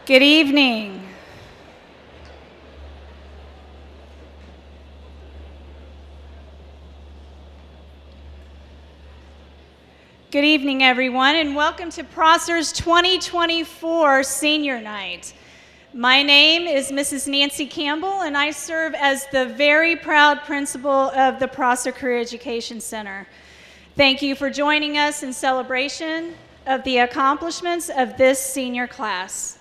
Good evening. Good evening, everyone, and welcome to Prosser's 2024 Senior Night. My name is Mrs. Nancy Campbell, and I serve as the very proud principal of the Prosser Career Education Center. Thank you for joining us in celebration of the accomplishments of this senior class.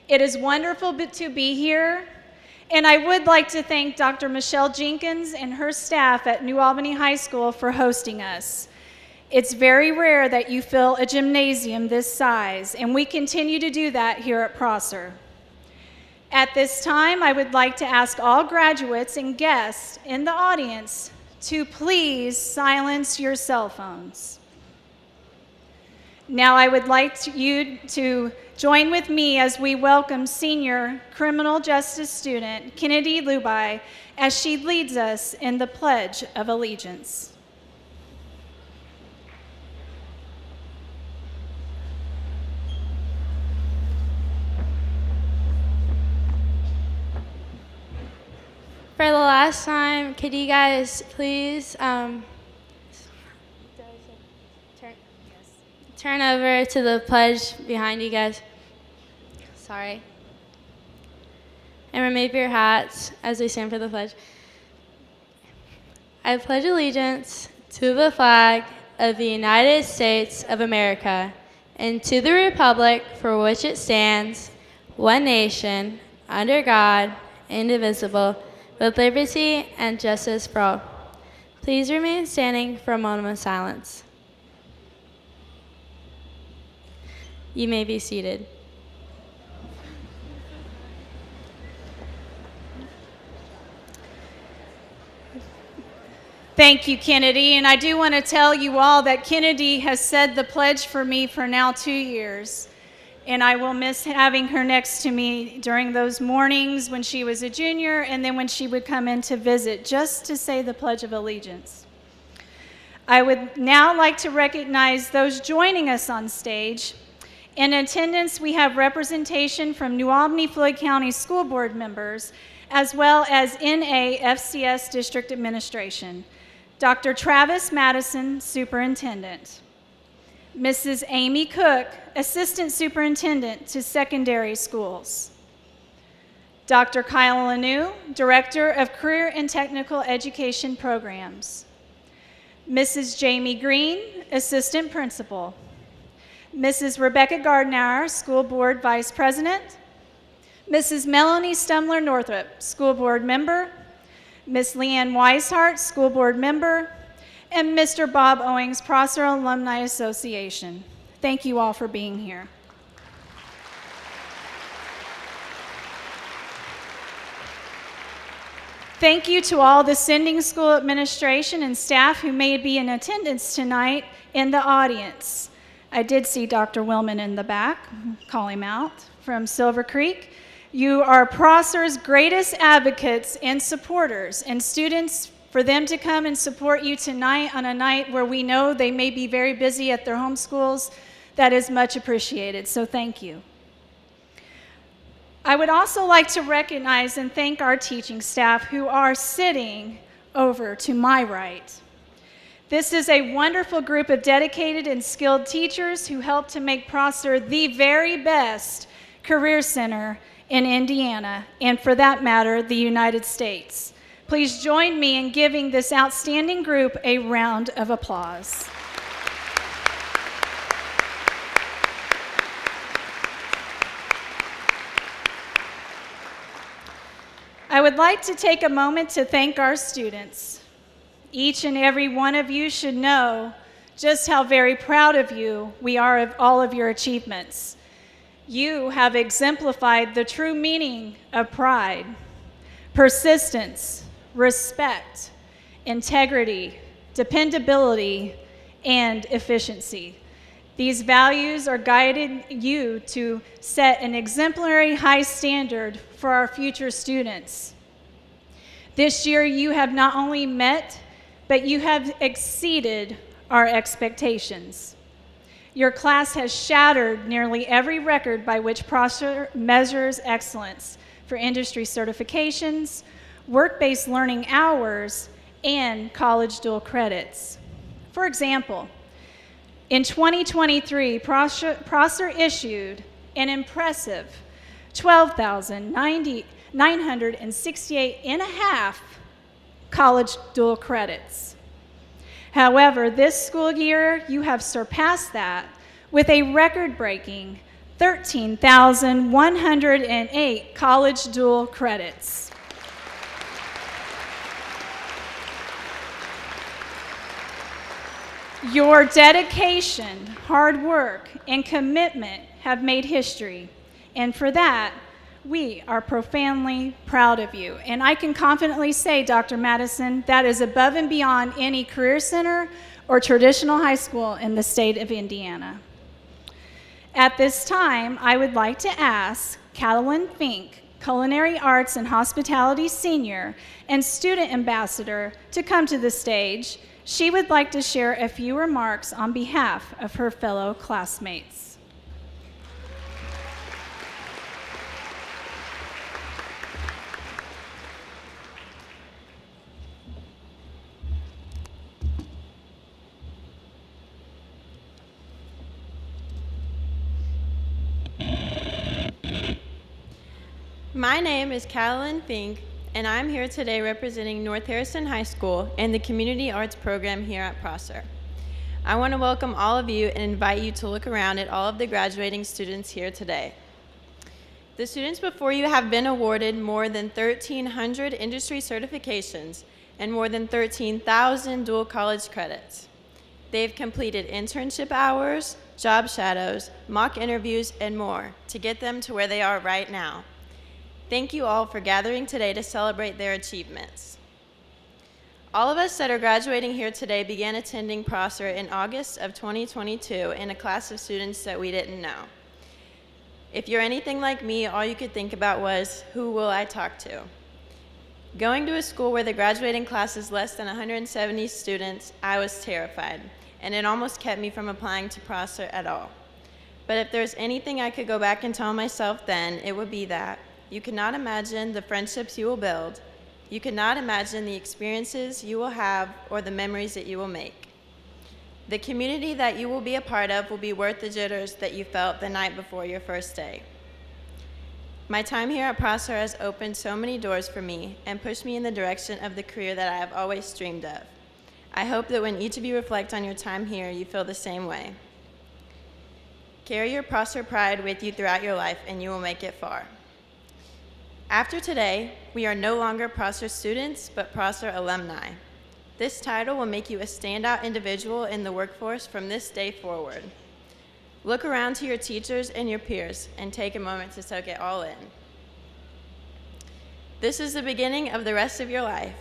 It is wonderful to be here, and I would like to thank Dr. Michelle Jenkins and her staff at New Albany High School for hosting us. It's very rare that you fill a gymnasium this size, and we continue to do that here at Prosser. At this time, I would like to ask all graduates and guests in the audience to please silence your cell phones. Now I would like you to join with me as we welcome senior criminal justice student Kennedy Lubai as she leads us in the Pledge of Allegiance. For the last time, could you guys please turn over to the pledge behind you guys? Sorry. And remove your hats as we stand for the pledge. I pledge allegiance to the flag of the United States of America and to the republic for which it stands, one nation, under God, indivisible, with liberty and justice for all. Please remain standing for a moment of silence. You may be seated. Thank you, Kennedy, and I do want to tell you all that Kennedy has said the pledge for me for now 2 years. And I will miss having her next to me during those mornings when she was a junior and then when she would come in to visit just to say the Pledge of Allegiance. I would now like to recognize those joining us on stage. In attendance, we have representation from New Albany Floyd County School Board members as well as NAHS District Administration. Dr. Travis Madison, Superintendent. Mrs. Amy Cook, Assistant Superintendent to Secondary Schools. Dr. Kyle Lanu, Director of Career and Technical Education Programs. Mrs. Jamie Green, Assistant Principal. Mrs. Rebecca Gardenauer, School Board Vice President. Mrs. Melanie Stumler Northrop, School Board Member. Ms. Leanne Weishart, School Board Member. And Mr. Bob Owings, Prosser Alumni Association. Thank you all for being here. Thank you to all the sending school administration and staff who may be in attendance tonight in the audience. I did see Dr. Willman in the back, call him out, from Silver Creek. You are Prosser's greatest advocates and supporters, and students, for them to come and support you tonight on a night where we know they may be very busy at their home schools, that is much appreciated, so thank you. I would also like to recognize and thank our teaching staff who are sitting over to my right. This is a wonderful group of dedicated and skilled teachers who help to make Prosser the very best career center in Indiana, and for that matter, the United States. Please join me in giving this outstanding group a round of applause. I would like to take a moment to thank our students. Each and every one of you should know just how very proud of you we are of all of your achievements. You have exemplified the true meaning of pride, persistence, respect, integrity, dependability, and efficiency. These values are guiding you to set an exemplary high standard for our future students. This year, you have not only met, but you have exceeded our expectations. Your class has shattered nearly every record by which Prosser measures excellence for industry certifications, work-based learning hours, and college dual credits. For example, in 2023, Prosser issued an impressive 12,968.5 college dual credits. However, this school year, you have surpassed that with a record-breaking 13,108 college dual credits. Your dedication, hard work, and commitment have made history, and for that, we are profoundly proud of you. And I can confidently say, Dr. Madison, that is above and beyond any career center or traditional high school in the state of Indiana. At this time, I would like to ask Catalyn Fink, Culinary Arts and Hospitality Senior and Student Ambassador, to come to the stage. She would like to share a few remarks on behalf of her fellow classmates. My name is Catalyn Fink, and I'm here today representing North Harrison High School and the Community Arts program here at Prosser. I want to welcome all of you and invite you to look around at all of the graduating students here today. The students before you have been awarded more than 1,300 industry certifications and more than 13,000 dual college credits. They've completed internship hours, job shadows, mock interviews, and more to get them to where they are right now. Thank you all for gathering today to celebrate their achievements. All of us that are graduating here today began attending Prosser in August of 2022 in a class of students that we didn't know. If you're anything like me, all you could think about was, who will I talk to? Going to a school where the graduating class is less than 170 students, I was terrified, and it almost kept me from applying to Prosser at all. But if there's anything I could go back and tell myself then, it would be that you cannot imagine the friendships you will build. You cannot imagine the experiences you will have or the memories that you will make. The community that you will be a part of will be worth the jitters that you felt the night before your first day. My time here at Prosser has opened so many doors for me and pushed me in the direction of the career that I have always dreamed of. I hope that when each of you reflect on your time here, you feel the same way. Carry your Prosser pride with you throughout your life, and you will make it far. After today, we are no longer Prosser students, but Prosser alumni. This title will make you a standout individual in the workforce from this day forward. Look around to your teachers and your peers and take a moment to soak it all in. This is the beginning of the rest of your life.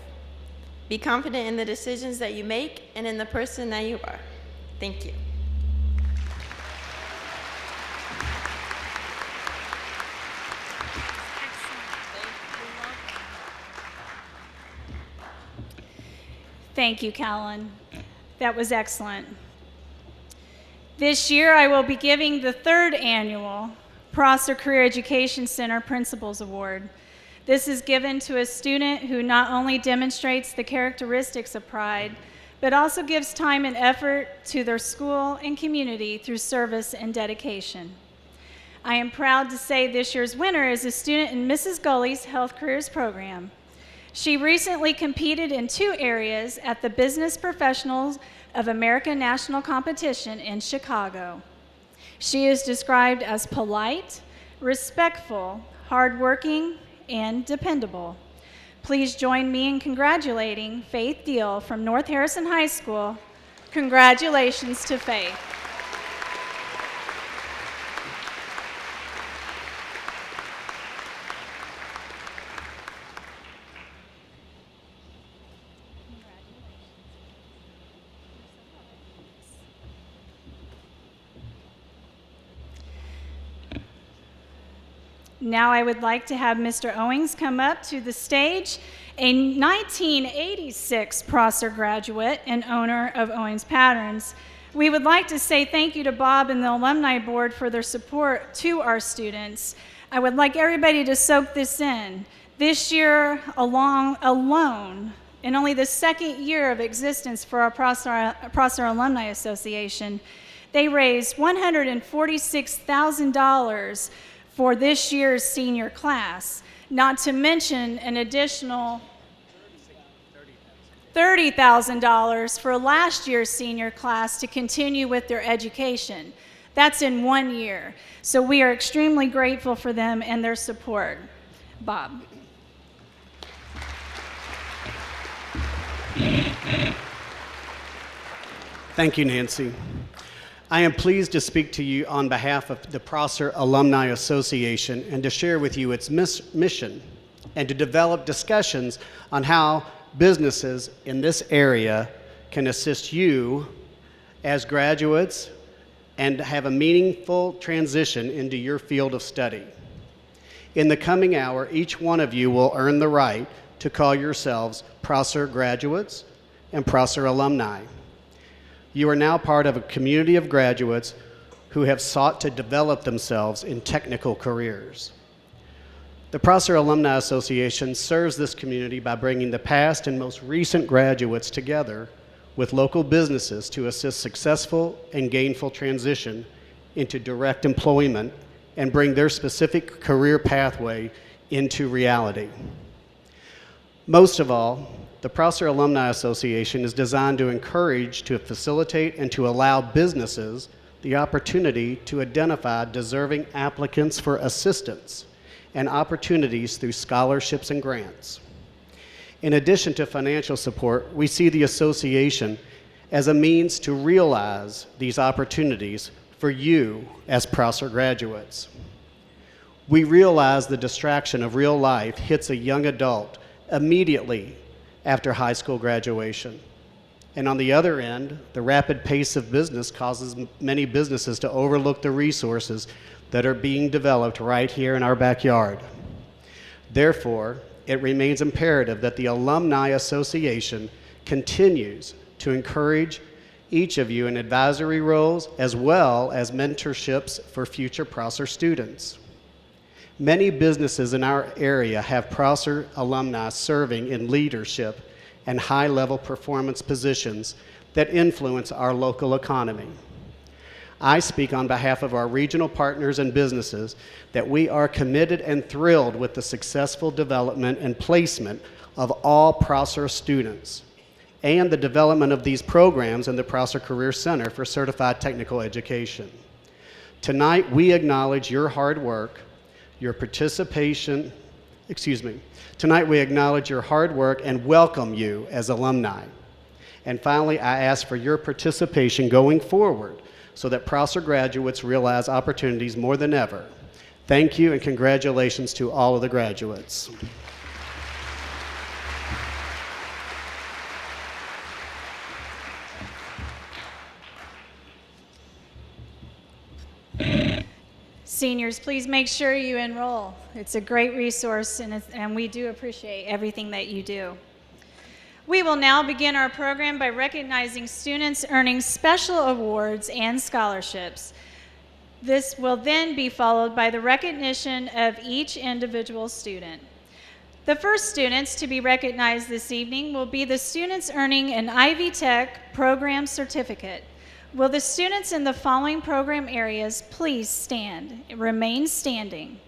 Be confident in the decisions that you make and in the person that you are. Thank you. Thank you, Catalyn. That was excellent. This year, I will be giving the third annual Prosser Career Education Center Principals Award. This is given to a student who not only demonstrates the characteristics of pride, but also gives time and effort to their school and community through service and dedication. I am proud to say this year's winner is a student in Mrs. Gully's Health Careers program. She recently competed in 2 areas at the Business Professionals of America National Competition in Chicago. She is described as polite, respectful, hardworking, and dependable. Please join me in congratulating Faith Deal from North Harrison High School. Congratulations to Faith. Now I would like to have Mr. Owings come up to the stage, a 1986 Prosser graduate and owner of Owings Patterns. We would like to say thank you to Bob and the Alumni Board for their support to our students. I would like everybody to soak this in. This year alone, in only the second year of existence for our Prosser Alumni Association, they raised $146,000 for this year's senior class, not to mention an additional $30,000 for last year's senior class to continue with their education. That's in 1 year. So we are extremely grateful for them and their support. Bob. Thank you, Nancy. I am pleased to speak to you on behalf of the Prosser Alumni Association and to share with you its mission and to develop discussions on how businesses in this area can assist you as graduates and have a meaningful transition into your field of study. In the coming hour, each one of you will earn the right to call yourselves Prosser graduates and Prosser alumni. You are now part of a community of graduates who have sought to develop themselves in technical careers. The Prosser Alumni Association serves this community by bringing the past and most recent graduates together with local businesses to assist successful and gainful transition into direct employment and bring their specific career pathway into reality. Most of all, the Prosser Alumni Association is designed to encourage, to facilitate, and to allow businesses the opportunity to identify deserving applicants for assistance and opportunities through scholarships and grants. In addition to financial support, we see the association as a means to realize these opportunities for you as Prosser graduates. We realize the distraction of real life hits a young adult immediately after high school graduation. And on the other end, the rapid pace of business causes many businesses to overlook the resources that are being developed right here in our backyard. Therefore, it remains imperative that the Alumni Association continues to encourage each of you in advisory roles as well as mentorships for future Prosser students. Many businesses in our area have Prosser alumni serving in leadership and high-level performance positions that influence our local economy. I speak on behalf of our regional partners and businesses that we are committed and thrilled with the successful development and placement of all Prosser students and the development of these programs in the Prosser Career Center for Certified Technical Education. Tonight, we acknowledge your hard work, your participation, Tonight we acknowledge your hard work and welcome you as alumni. And finally, I ask for your participation going forward so that Prosser graduates realize opportunities more than ever. Thank you and congratulations to all of the graduates. Seniors, please make sure you enroll. It's a great resource, and we do appreciate everything that you do. We will now begin our program by recognizing students earning special awards and scholarships. This will then be followed by the recognition of each individual student. The first students to be recognized this evening will be the students earning an Ivy Tech program certificate. Will the students in the following program areas please stand? Remain standing.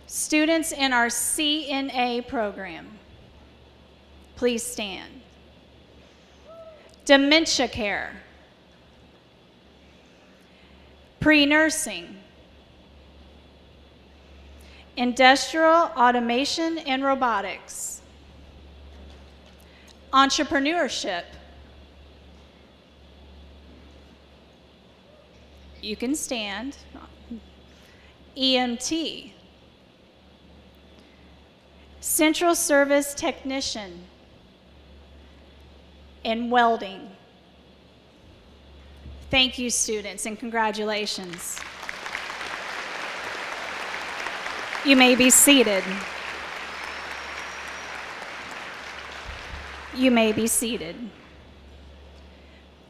Students in our CNA program, please stand. Dementia care, pre-nursing, industrial automation and robotics, entrepreneurship. You can stand. EMT, central service technician, and welding. Thank you, students, and congratulations. You may be seated. You may be seated.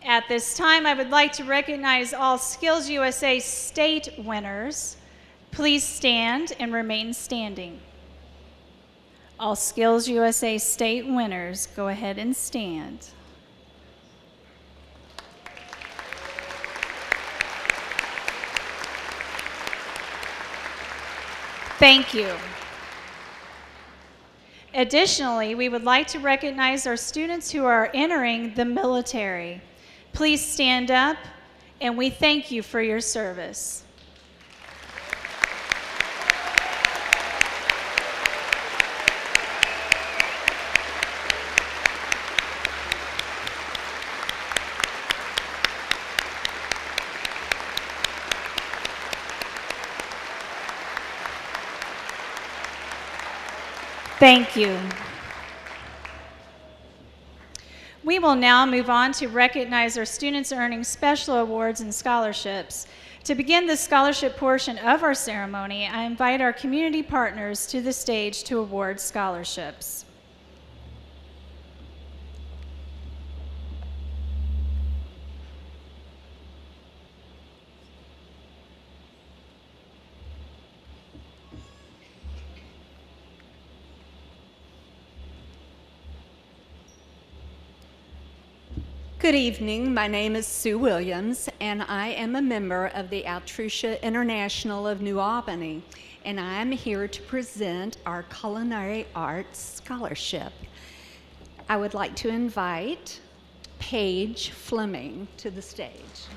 At this time, I would like to recognize all Skills USA state winners. Please stand and remain standing. All Skills USA state winners, go ahead and stand. Thank you. Additionally, we would like to recognize our students who are entering the military. Please stand up, and we thank you for your service. Thank you. We will now move on to recognize our students earning special awards and scholarships. To begin the scholarship portion of our ceremony, I invite our community partners to the stage to award scholarships. Good evening. My name is Sue Williams, and I am a member of the Altrucia International of New Albany, and I am here to present our Culinary Arts Scholarship. I would like to invite Paige Fleming to the stage.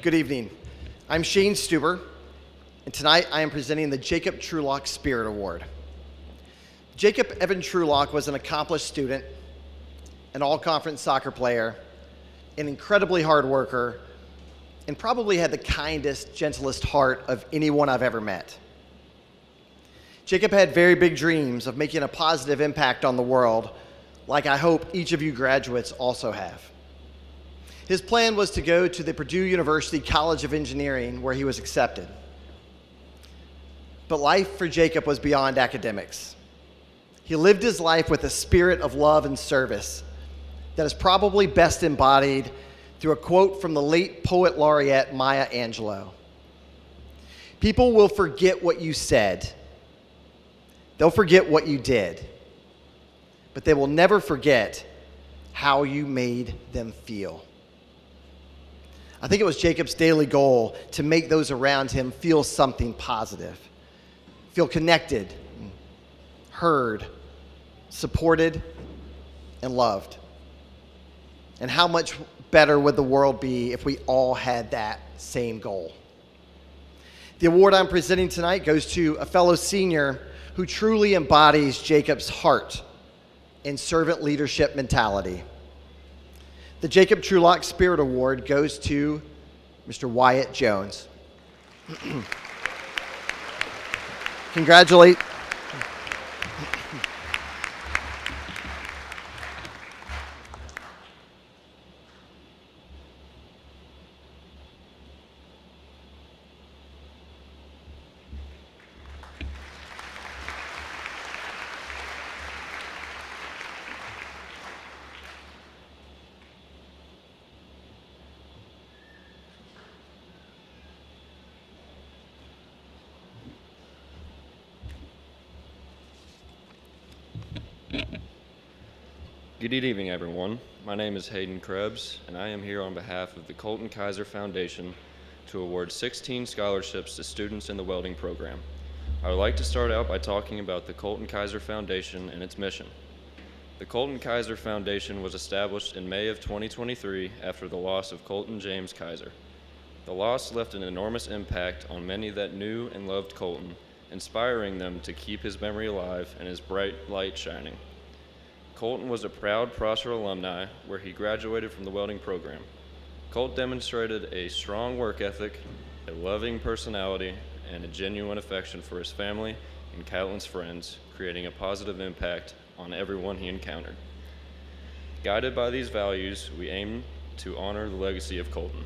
Good evening. I'm Shane Stuber, and tonight I am presenting the Jacob Trulock Spirit Award. Jacob Evan Trulock was an accomplished student, an all-conference soccer player, an incredibly hard worker, and probably had the kindest, gentlest heart of anyone I've ever met. Jacob had very big dreams of making a positive impact on the world, like I hope each of you graduates also have. His plan was to go to the Purdue University College of Engineering, where he was accepted. But life for Jacob was beyond academics. He lived his life with a spirit of love and service that is probably best embodied through a quote from the late poet laureate Maya Angelou. People will forget what you said. They'll forget what you did. But they will never forget how you made them feel. I think it was Jacob's daily goal to make those around him feel something positive, feel connected, heard, supported, and loved. And how much better would the world be if we all had that same goal? The award I'm presenting tonight goes to a fellow senior who truly embodies Jacob's heart and servant leadership mentality. The Jacob Trulock Spirit Award goes to Mr. Wyatt Jones. Congratulate. Good evening, everyone. My name is Hayden Krebs, and I am here on behalf of the Colton Kaiser Foundation to award 16 scholarships to students in the welding program. I would like to start out by talking about the Colton Kaiser Foundation and its mission. The Colton Kaiser Foundation was established in May of 2023 after the loss of Colton James Kaiser. The loss left an enormous impact on many that knew and loved Colton, inspiring them to keep his memory alive and his bright light shining. Colton was a proud Prosser alumni where he graduated from the welding program. Colt demonstrated a strong work ethic, a loving personality, and a genuine affection for his family and countless friends, creating a positive impact on everyone he encountered. Guided by these values, we aim to honor the legacy of Colton.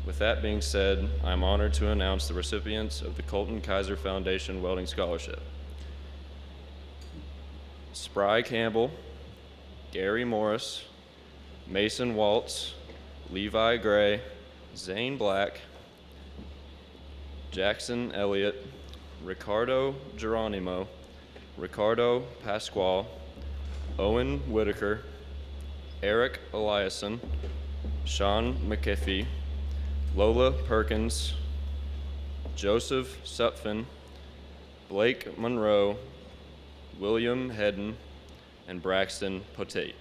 With that being said, I am honored to announce the recipients of the Colton Kaiser Foundation Welding Scholarship. Spry Campbell, Gary Morris, Mason Waltz, Levi Gray, Zane Black, Jackson Elliott, Ricardo Geronimo, Ricardo Pasquale, Owen Whitaker, Eric Eliason, Sean McKiffey, Lola Perkins, Joseph Sutphin, Blake Monroe, William Hedden, and Braxton Potate.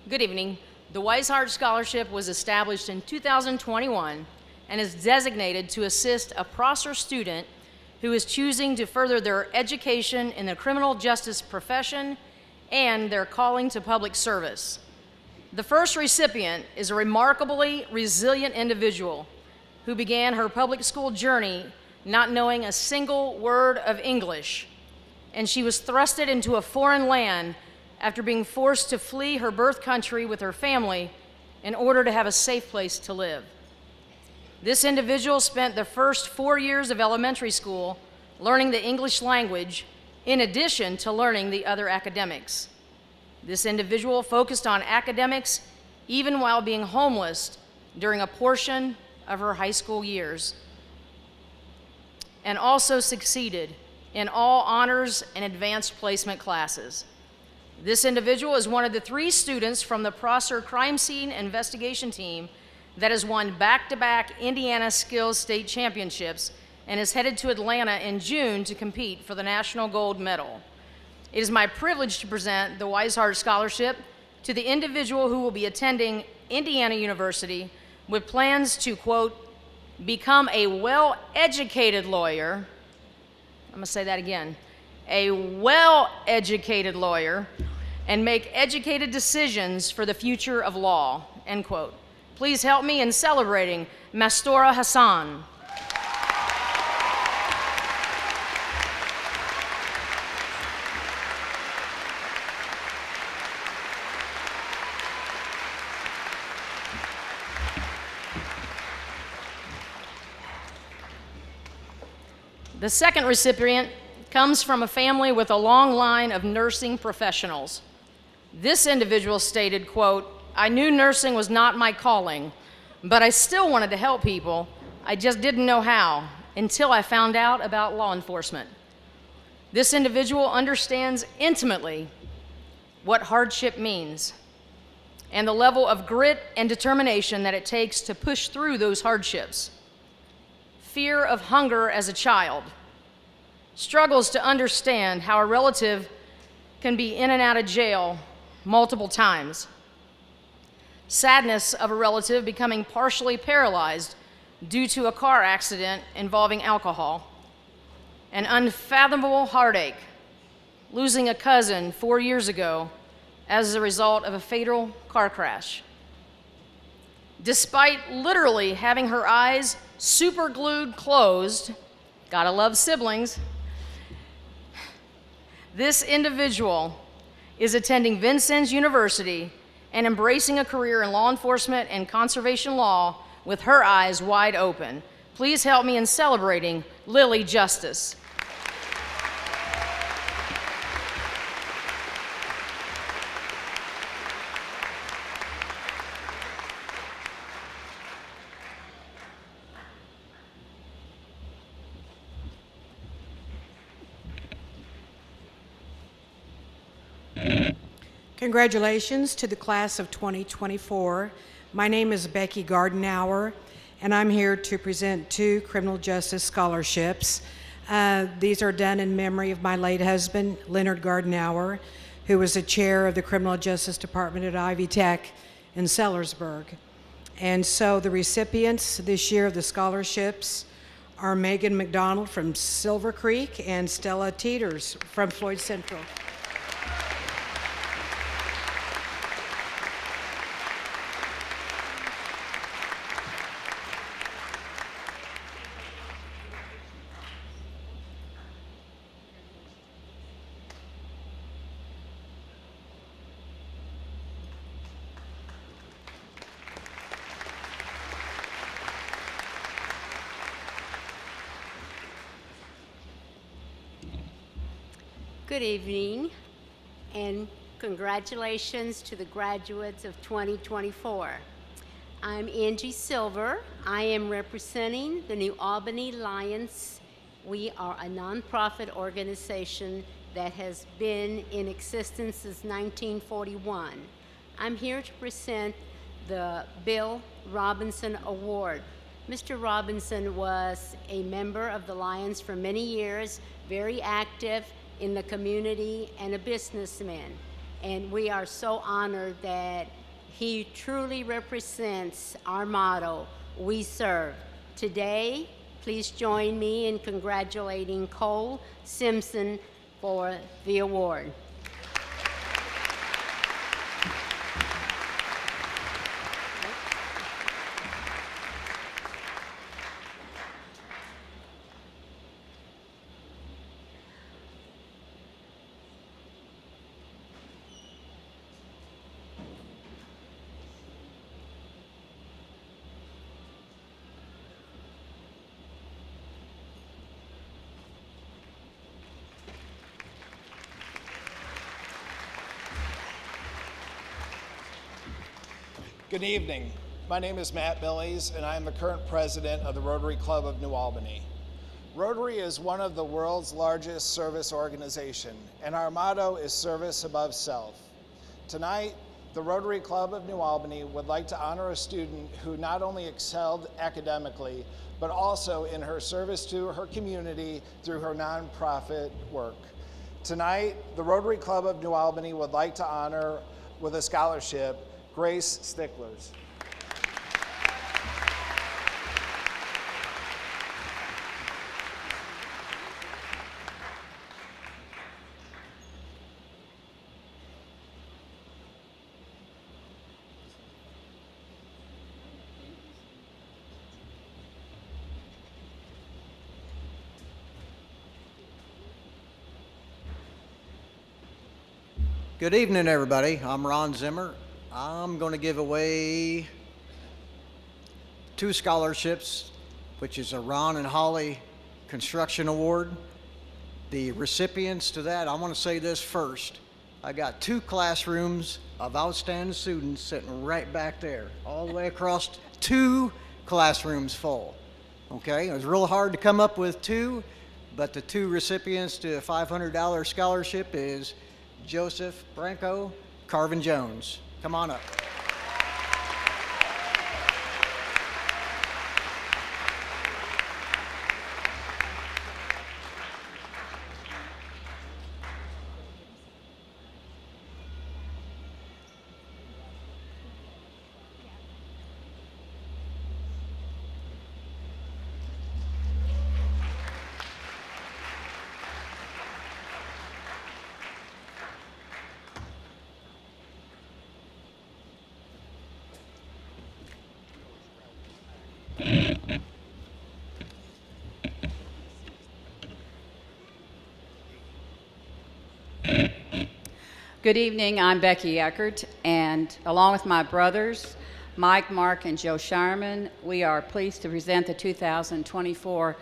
Good evening. The Weishart Scholarship was established in 2021 and is designated to assist a Prosser student who is choosing to further their education in the criminal justice profession and their calling to public service. The first recipient is a remarkably resilient individual who began her public school journey not knowing a single word of English, and she was thrusted into a foreign land after being forced to flee her birth country with her family in order to have a safe place to live. This individual spent the first 4 years of elementary school learning the English language in addition to learning the other academics. This individual focused on academics even while being homeless during a portion of her high school years, and also succeeded in all honors and advanced placement classes. This individual is one of the 3 students from the Prosser Crime Scene Investigation Team that has won back-to-back Indiana Skills State Championships and is headed to Atlanta in June to compete for the National Gold Medal. It is my privilege to present the Weishart Scholarship to the individual who will be attending Indiana University with plans to, quote, become a well-educated lawyer. I'm gonna say that again. A well-educated lawyer and make educated decisions for the future of law, end quote. Please help me in celebrating Mastora Hassan. The second recipient comes from a family with a long line of nursing professionals. This individual stated, quote, I knew nursing was not my calling, but I still wanted to help people. I just didn't know how until I found out about law enforcement. This individual understands intimately what hardship means and the level of grit and determination that it takes to push through those hardships. Fear of hunger as a child, struggles to understand how a relative can be in and out of jail multiple times, sadness of a relative becoming partially paralyzed due to a car accident involving alcohol, an unfathomable heartache, losing a cousin 4 years ago as a result of a fatal car crash. Despite literally having her eyes super glued closed, gotta love siblings, this individual is attending Vincennes University and embracing a career in law enforcement and conservation law with her eyes wide open. Please help me in celebrating Lily Justice. Congratulations to the class of 2024. My name is Becky Gardenauer, and I'm here to present 2 criminal justice scholarships. These are done in memory of my late husband, Leonard Gardenauer, who was the chair of the Criminal Justice Department at Ivy Tech in Sellersburg. And so the recipients this year of the scholarships are Megan McDonald from Silver Creek and Stella Teeters from Floyd Central. Good evening, and congratulations to the graduates of 2024. I'm Angie Silver. I am representing the New Albany Lions. We are a nonprofit organization that has been in existence since 1941. I'm here to present the Bill Robinson Award. Mr. Robinson was a member of the Lions for many years, very active in the community, and a businessman. And we are so honored that he truly represents our motto, "We serve." Today, please join me in congratulating Cole Simpson for the award. Good evening. My name is Matt Billies, and I am the current president of the Rotary Club of New Albany. Rotary is one of the world's largest service organizations, and our motto is service above self. Tonight, the Rotary Club of New Albany would like to honor a student who not only excelled academically, but also in her service to her community through her nonprofit work. Tonight, the Rotary Club of New Albany would like to honor with a scholarship Grace Sticklers. Good evening, everybody. I'm Ron Zimmer. I'm going to give away 2 scholarships, which is a Ron and Holly Construction Award. The recipients to that, I want to say this first. I got 2 classrooms of outstanding students sitting right back there, all the way across 2 classrooms full. Okay, it was real hard to come up with 2, but the 2 recipients to a $500 scholarship is Joseph Branco, Carvin Jones. Come on up. Good evening, I'm Becky Eckert, and along with my brothers, Mike, Mark, and Joe Sharman, we are pleased to present the 2024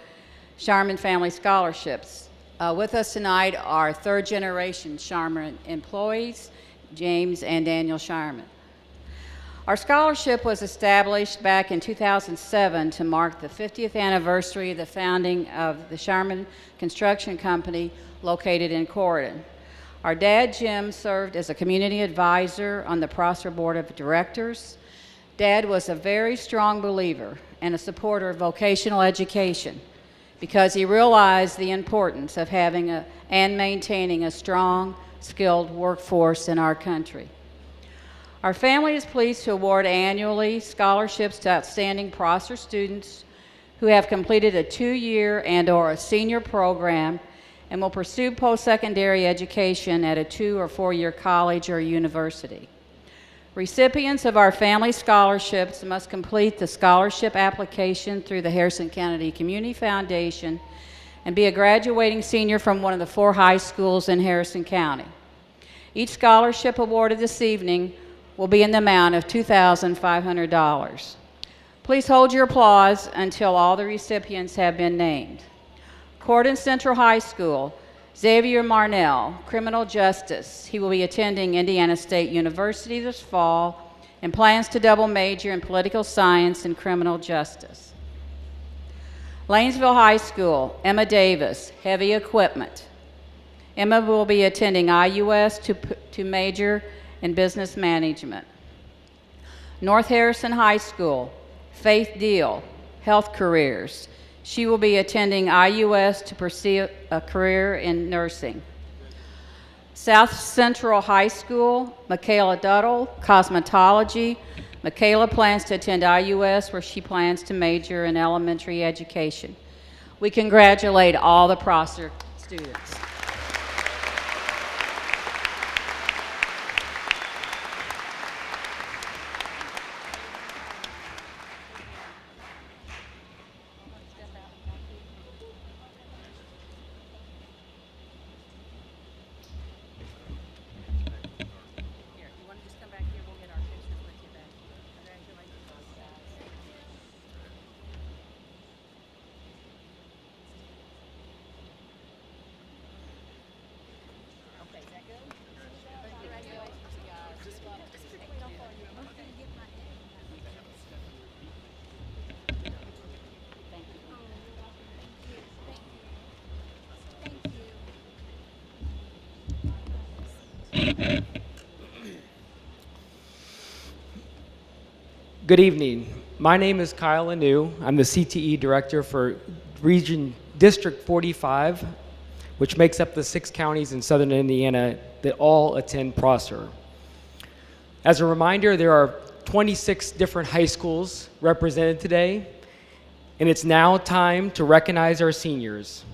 Sharman Family Scholarships. With us tonight are third-generation Sharman employees, James and Daniel Sharman. Our scholarship was established back in 2007 to mark the 50th anniversary of the founding of the Sharman Construction Company located in Corydon. Our dad, Jim, served as a community advisor on the Prosser Board of Directors. Dad was a very strong believer and a supporter of vocational education because he realized the importance of having and maintaining a strong, skilled workforce in our country. Our family is pleased to award annually scholarships to outstanding Prosser students who have completed a 2-year and/or a senior program and will pursue post-secondary education at a 2- or 4-year college or university. Recipients of our family scholarships must complete the scholarship application through the Harrison County Community Foundation and be a graduating senior from one of the 4 high schools in Harrison County. Each scholarship awarded this evening will be in the amount of $2,500. Please hold your applause until all the recipients have been named. Corydon Central High School, Xavier Marnell, criminal justice. He will be attending Indiana State University this fall and plans to double major in political science and criminal justice. Lanesville High School, Emma Davis, heavy equipment. Emma will be attending IUS to major in business management. North Harrison High School, Faith Deal, health careers. She will be attending IUS to pursue a career in nursing. South Central High School, Michaela Duddle, cosmetology. Michaela plans to attend IUS where she plans to major in elementary education. We congratulate all the Prosser students. Good evening. My name is Kyle Anu. I'm the CTE Director for Region District 45, which makes up the 6 counties in southern Indiana that all attend Prosser. As a reminder, there are 26 different high schools represented today, and it's now time to recognize our seniors.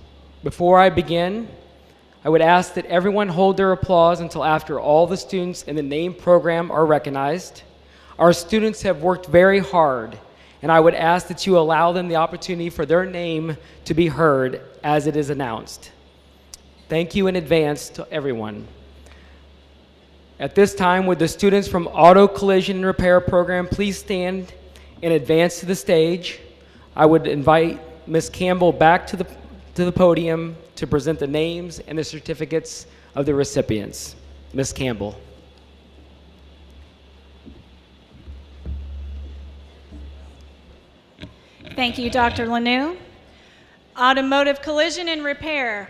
Before I begin, I would ask that everyone hold their applause until after all the students in the named program are recognized. Our students have worked very hard, and I would ask that you allow them the opportunity for their name to be heard as it is announced. Thank you in advance to everyone. At this time, would the students from Auto Collision and Repair Program please stand and advance to the stage? I would invite Ms. Campbell back to the podium to present the names and the certificates of the recipients. Ms. Campbell. Thank you, Dr. Lanu. Automotive Collision and Repair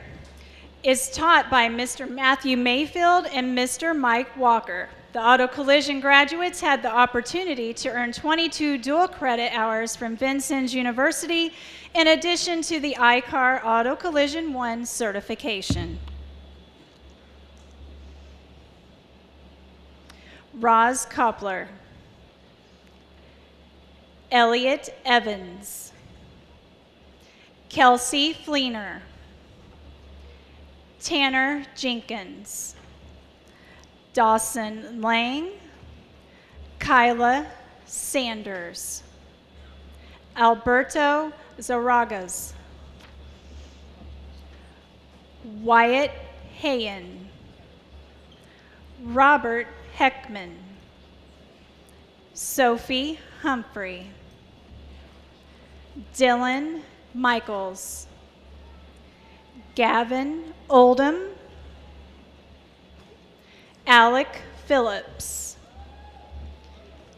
is taught by Mr. Matthew Mayfield and Mr. Mike Walker. The Auto Collision graduates had the opportunity to earn 22 dual credit hours from Vincennes University in addition to the ICAR Auto Collision 1 certification. Roz Koppler. Elliot Evans, Kelsey Fleener, Tanner Jenkins, Dawson Lang, Kyla Sanders, Alberto Zaragas. Wyatt Hayen. Robert Heckman. Sophie Humphrey. Dylan Michaels. Gavin Oldham. Alec Phillips.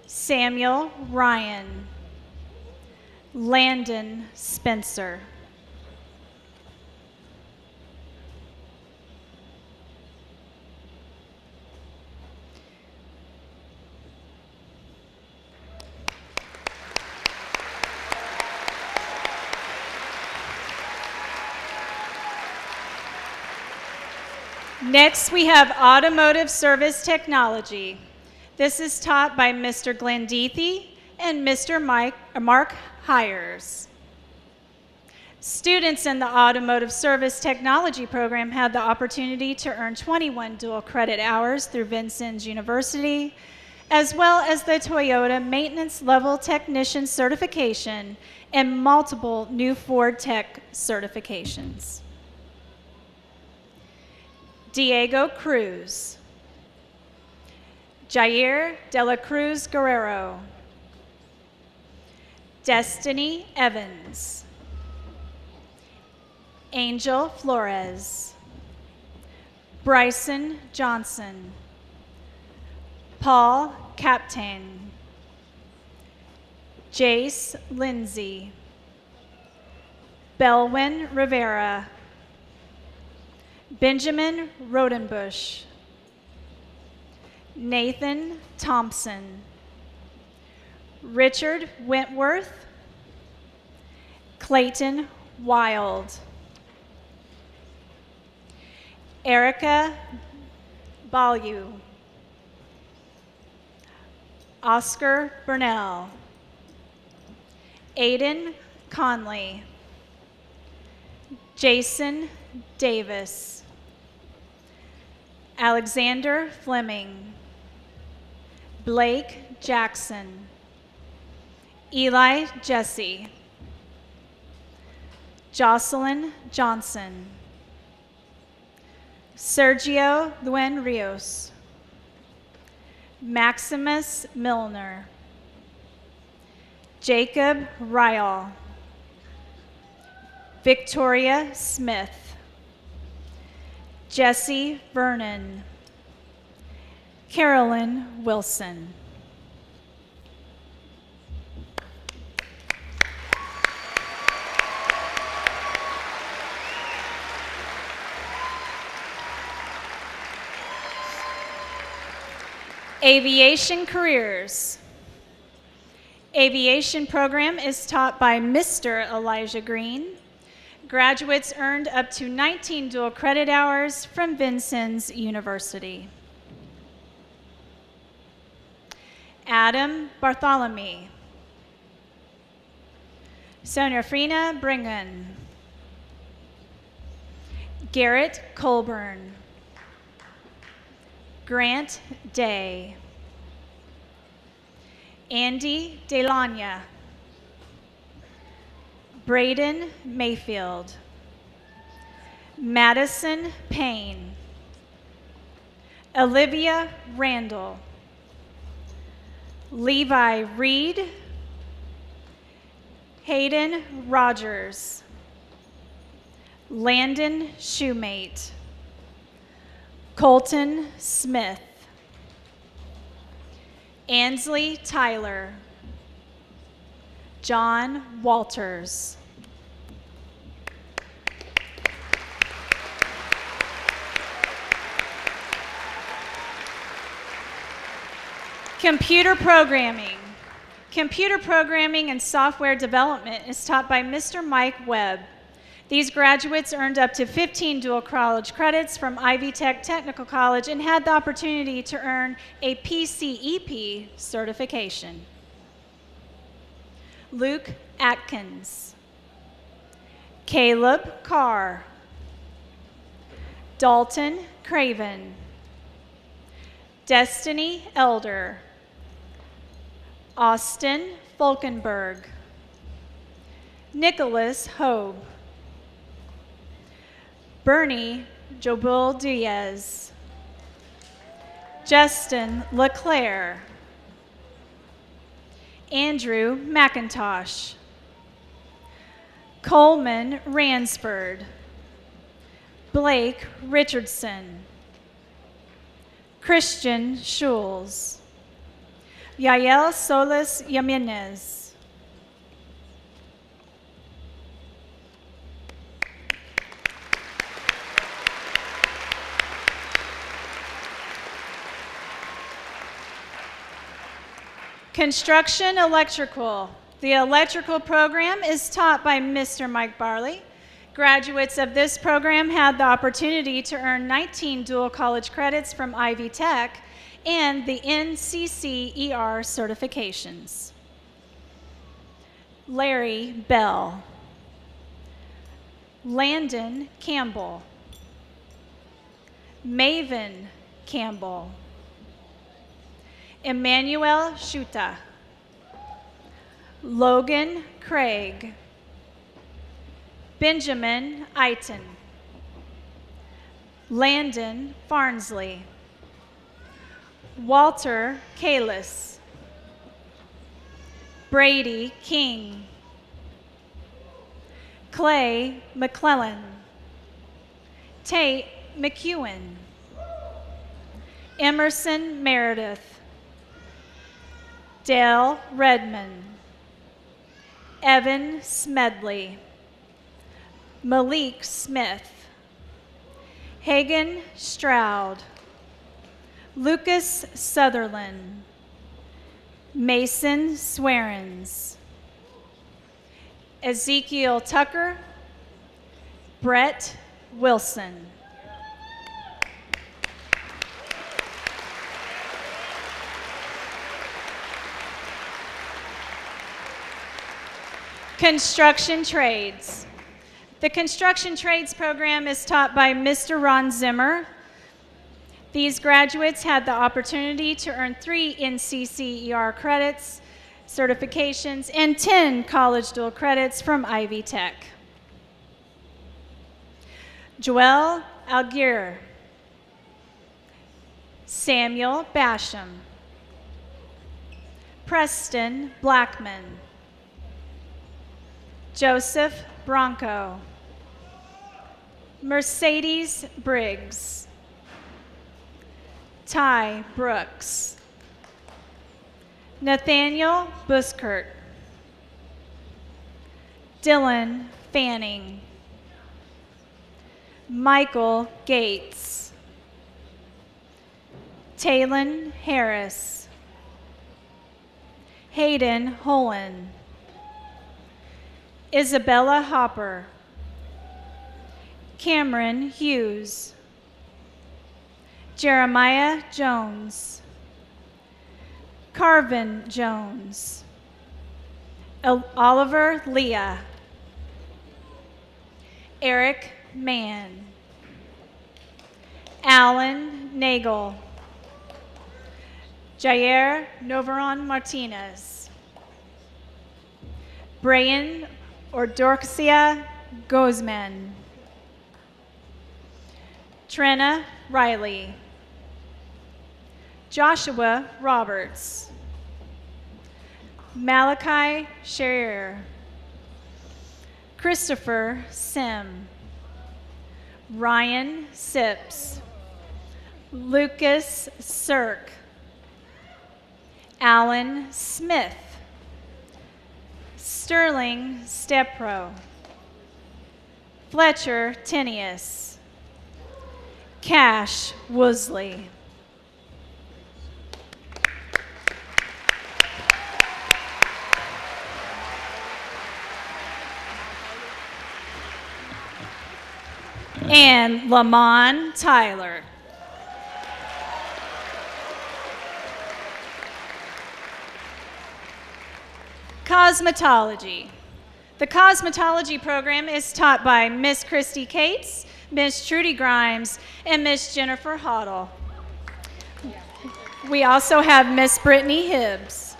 Samuel Ryan. Landon Spencer. Next, we have Automotive Service Technology. This is taught by Mr. Glenn Deethy and Mr. Mark Hires. Students in the Automotive Service Technology program had the opportunity to earn 21 dual credit hours through Vincennes University, as well as the Toyota Maintenance Level Technician certification and multiple new Ford Tech certifications. Diego Cruz. Jair de la Cruz Guerrero. Destiny Evans. Angel Flores. Bryson Johnson. Paul Captain. Jace Lindsay. Belwyn Rivera. Benjamin Rodenbush. Nathan Thompson. Richard Wentworth. Clayton Wild. Erica Ballew. Oscar Burnell. Aiden Conley. Jason Davis. Alexander Fleming. Blake Jackson. Eli Jesse. Jocelyn Johnson. Sergio Luen Rios. Maximus Milner. Jacob Ryall. Victoria Smith. Jesse Vernon. Carolyn Wilson. Aviation careers. Aviation program is taught by Mr. Elijah Green. Graduates earned up to 19 dual credit hours from Vincennes University. Adam Bartholomew. Sonafrina Bringan. Garrett Colburn. Grant Day. Andy Delanya. Braden Mayfield. Madison Payne. Olivia Randall. Levi Reed. Hayden Rogers. Landon Shoemate. Colton Smith. Ansley Tyler. John Walters. Computer programming. Computer programming and software development is taught by Mr. Mike Webb. These graduates earned up to 15 dual college credits from Ivy Tech Technical College and had the opportunity to earn a PCEP certification. Luke Atkins. Caleb Carr. Dalton Craven. Destiny Elder. Austin Falkenberg. Nicholas Hobe, Bernie Jobul Diaz, Justin LeClaire, Andrew McIntosh, Coleman Ransford, Blake Richardson, Christian Schulz, Yael Solis Jimenez, Construction Electrical. The electrical program is taught by Mr. Mike Barley. Graduates of this program had the opportunity to earn 19 dual college credits from Ivy Tech and the NCCER certifications. Larry Bell, Landon Campbell, Maven Campbell, Emmanuel Schuta, Logan Craig, Benjamin Eiton, Landon Farnsley, Walter Kalis, Brady King, Clay McClellan, Tate McEwen, Emerson Meredith, Dale Redmond, Evan Smedley, Malik Smith, Hagen Stroud, Lucas Sutherland, Mason Swearens, Ezekiel Tucker, Brett Wilson. Construction Trades. The Construction Trades program is taught by Mr. Ron Zimmer. These graduates had the opportunity to earn 3 NCCER credits, certifications, and 10 college dual credits from Ivy Tech. Joel Alguer, Samuel Basham, Preston Blackman, Joseph Bronco, Mercedes Briggs, Ty Brooks, Nathaniel Buskert, Dylan Fanning, Michael Gates, Talon Harris, Hayden Holen, Isabella Hopper, Cameron Hughes, Jeremiah Jones, Carvin Jones, Oliver Leah, Eric Mann, Alan Nagel, Jair Novaron Martinez, Brian Ordorcia Gozman, Trina Riley, Joshua Roberts, Malachi Scherer, Christopher Sim, Ryan Sips, Lucas Sirk, Alan Smith, Sterling Stepro, Fletcher Tinius, Cash Woosley. And Lamont Tyler. Cosmetology. The cosmetology program is taught by Miss Christy Cates, Miss Trudy Grimes, and Miss Jennifer Hoddle. We also have Miss Brittany Hibbs.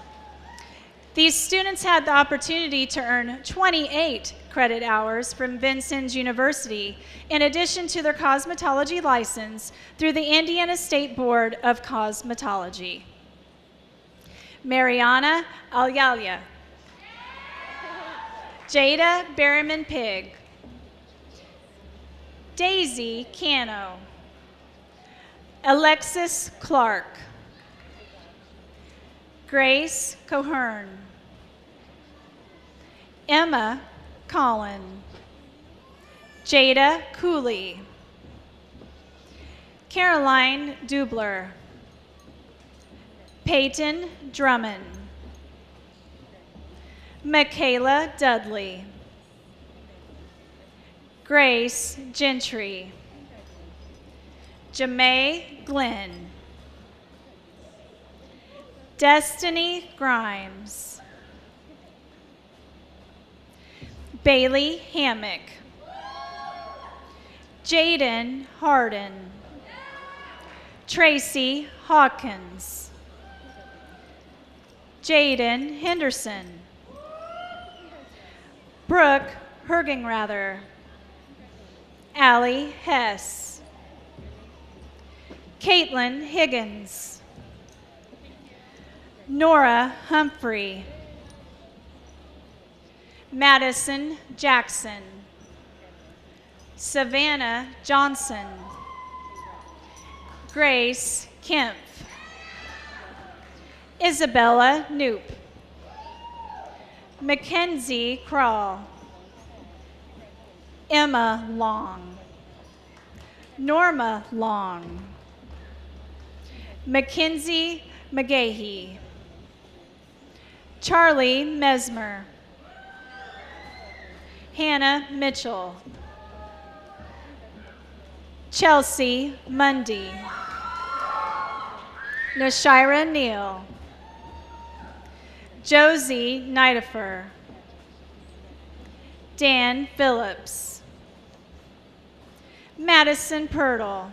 These students had the opportunity to earn 28 credit hours from Vincennes University, in addition to their cosmetology license through the Indiana State Board of Cosmetology. Mariana Alyalia. Jada Berryman Pig. Daisy Cano. Alexis Clark. Grace Cohern. Emma Collin. Jada Cooley. Caroline Dubler. Peyton Drummond. Michaela Dudley. Grace Gentry. Jamae Glenn. Destiny Grimes. Bailey Hammock. Jaden Harden. Tracy Hawkins. Jaden Henderson. Brooke Hergingrather. Allie Hess. Caitlin Higgins. Nora Humphrey. Madison Jackson. Savannah Johnson. Grace Kemp. Isabella Knoop. Mackenzie Crawl. Emma Long. Norma Long. Mackenzie McGahee. Charlie Mesmer. Hannah Mitchell. Chelsea Mundy. Nashira Neal. Josie Nidifer. Dan Phillips. Madison Purtle.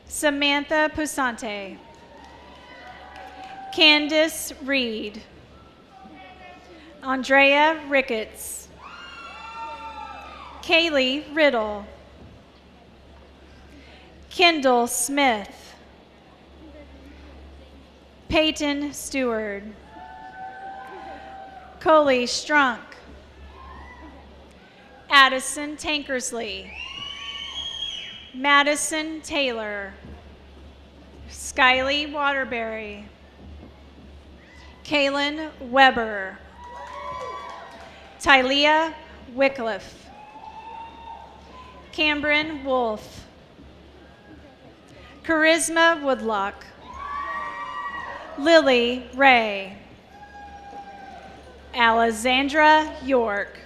Samantha Pusante. Candace Reed. Andrea Ricketts. Kaylee Riddle. Kendall Smith. Peyton Stewart. Coley Strunk. Addison Tankersley. Madison Taylor. Skylie Waterbury. Kaylin Weber. Tylea Wycliffe. Cameron Wolf. Charisma Woodlock. Lily Ray. Alexandra York.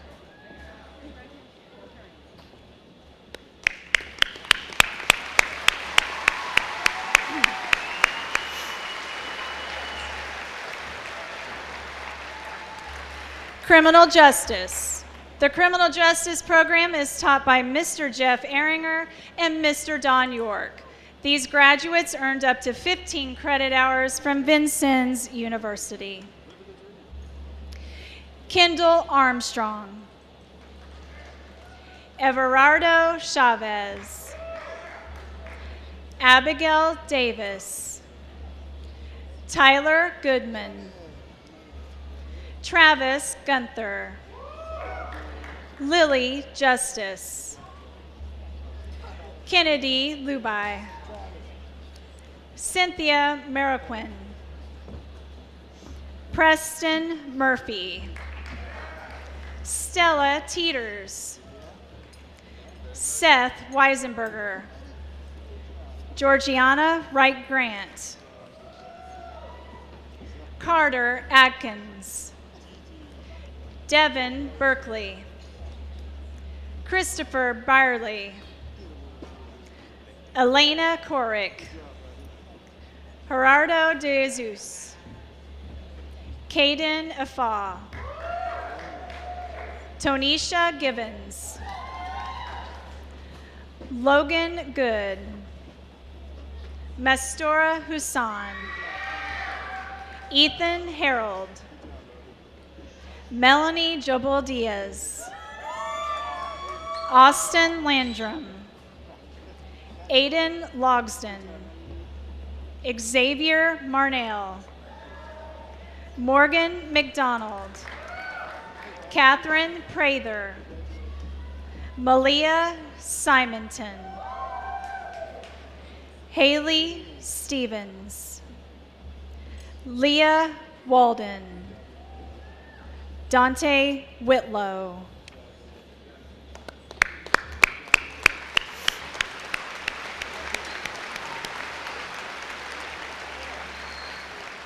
Criminal Justice. The Criminal Justice program is taught by Mr. Jeff Ehringer and Mr. Don York. These graduates earned up to 15 credit hours from Vincennes University. Kendall Armstrong. Everardo Chavez. Abigail Davis. Tyler Goodman. Travis Gunther. Lily Justice. Kennedy Lubai. Cynthia Mariquin. Preston Murphy. Stella Teeters. Seth Weisenberger. Georgiana Wright Grant. Carter Atkins. Devin Berkeley. Christopher Byerly. Elena Korick. Gerardo de Jesus. Caden Afa. Tonisha Gibbons. Logan Good. Mastora Husan. Ethan Harold. Melanie Jobel Diaz. Austin Landrum. Aiden Logsden. Xavier Marnell. Morgan McDonald. Catherine Prather. Malia Simonton. Haley Stevens. Leah Walden. Dante Whitlow.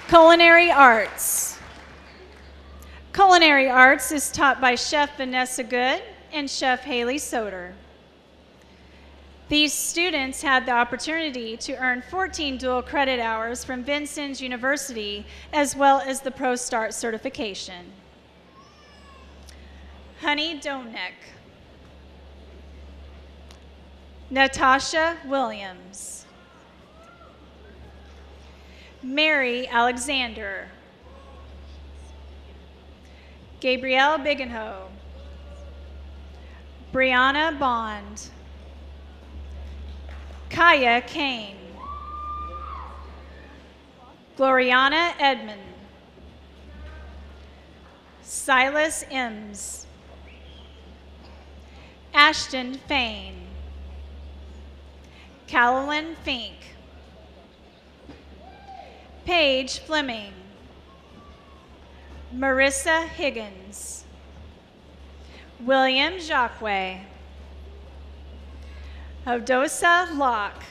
Culinary Arts. Culinary Arts is taught by Chef Vanessa Good and Chef Haley Soder. These students had the opportunity to earn 14 dual credit hours from Vincennes University, as well as the Pro Start certification. Honey Domnek. Natasha Williams. Mary Alexander. Gabrielle Bigenhoe. Brianna Bond. Kaya Kane. Gloriana Edmond. Silas Ems. Ashton Fain. Callowin Fink. Paige Fleming. Marissa Higgins. William Jacque. Hodosa Locke.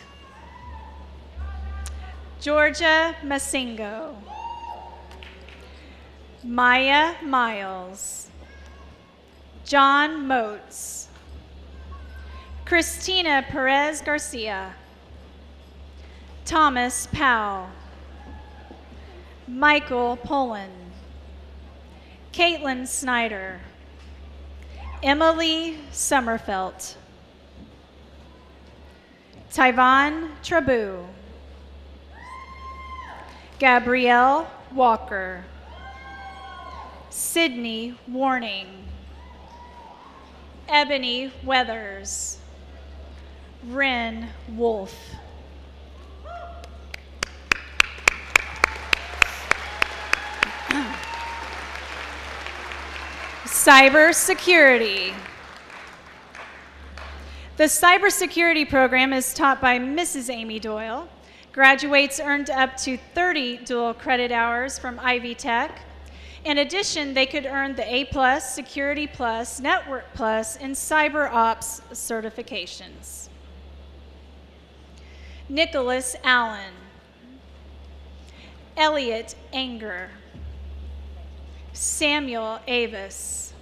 Georgia Masingo. Maya Miles. John Motes. Christina Perez Garcia. Thomas Powell. Michael Poland. Caitlin Snyder. Emily Sommerfelt. Tyvon Trabu. Gabrielle Walker. Sydney Warning. Ebony Weathers. Ren Wolf. Cybersecurity. The cybersecurity program is taught by Mrs. Amy Doyle. Graduates earned up to 30 dual credit hours from Ivy Tech. In addition, they could earn the A+, Security Plus, Network Plus, and Cyber Ops certifications. Nicholas Allen. Elliot Anger. Samuel Avis.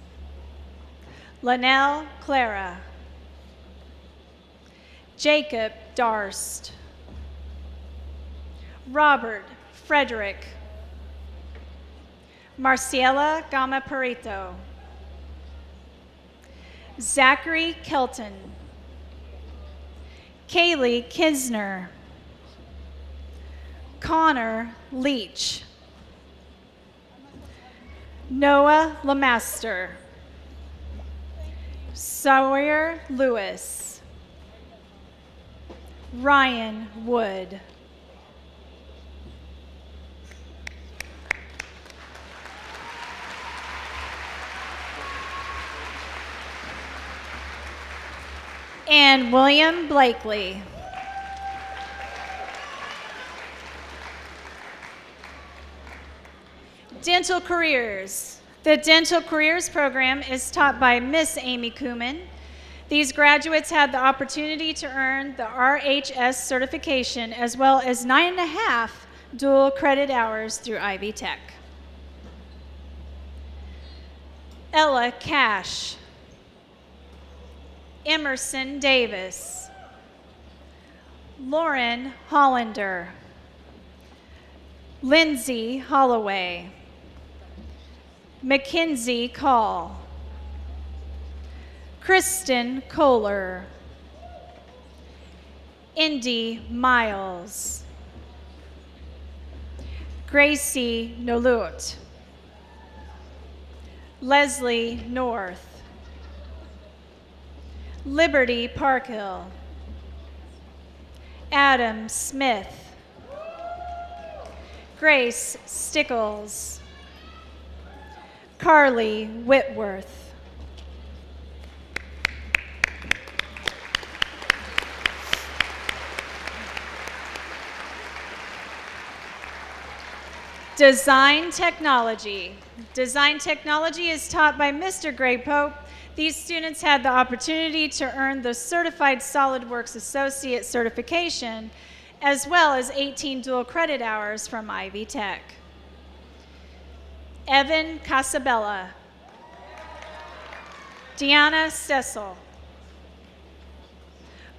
Linnell Clara. Jacob Darst. Robert Frederick. Marciela Gama Perito. Zachary Kelton. Kaylee Kisner. Connor Leach. Noah Lamaster. Sawyer Lewis. Ryan Wood. And William Blakely. Dental Careers. The Dental Careers program is taught by Miss Amy Kuhlman. These graduates had the opportunity to earn the RHS certification as well as 9.5 dual credit hours through Ivy Tech. Ella Cash. Emerson Davis. Lauren Hollander. Lindsay Holloway. Mackenzie Call. Kristen Kohler. Indy Miles. Gracie Nolut, Leslie North, Liberty Parkhill, Adam Smith, Grace Stickles, Carly Whitworth, Design Technology. Design Technology is taught by Mr. Gray Pope. These students had the opportunity to earn the Certified SolidWorks Associate certification, as well as 18 dual credit hours from Ivy Tech. Evan Casabella, Deanna Cecil,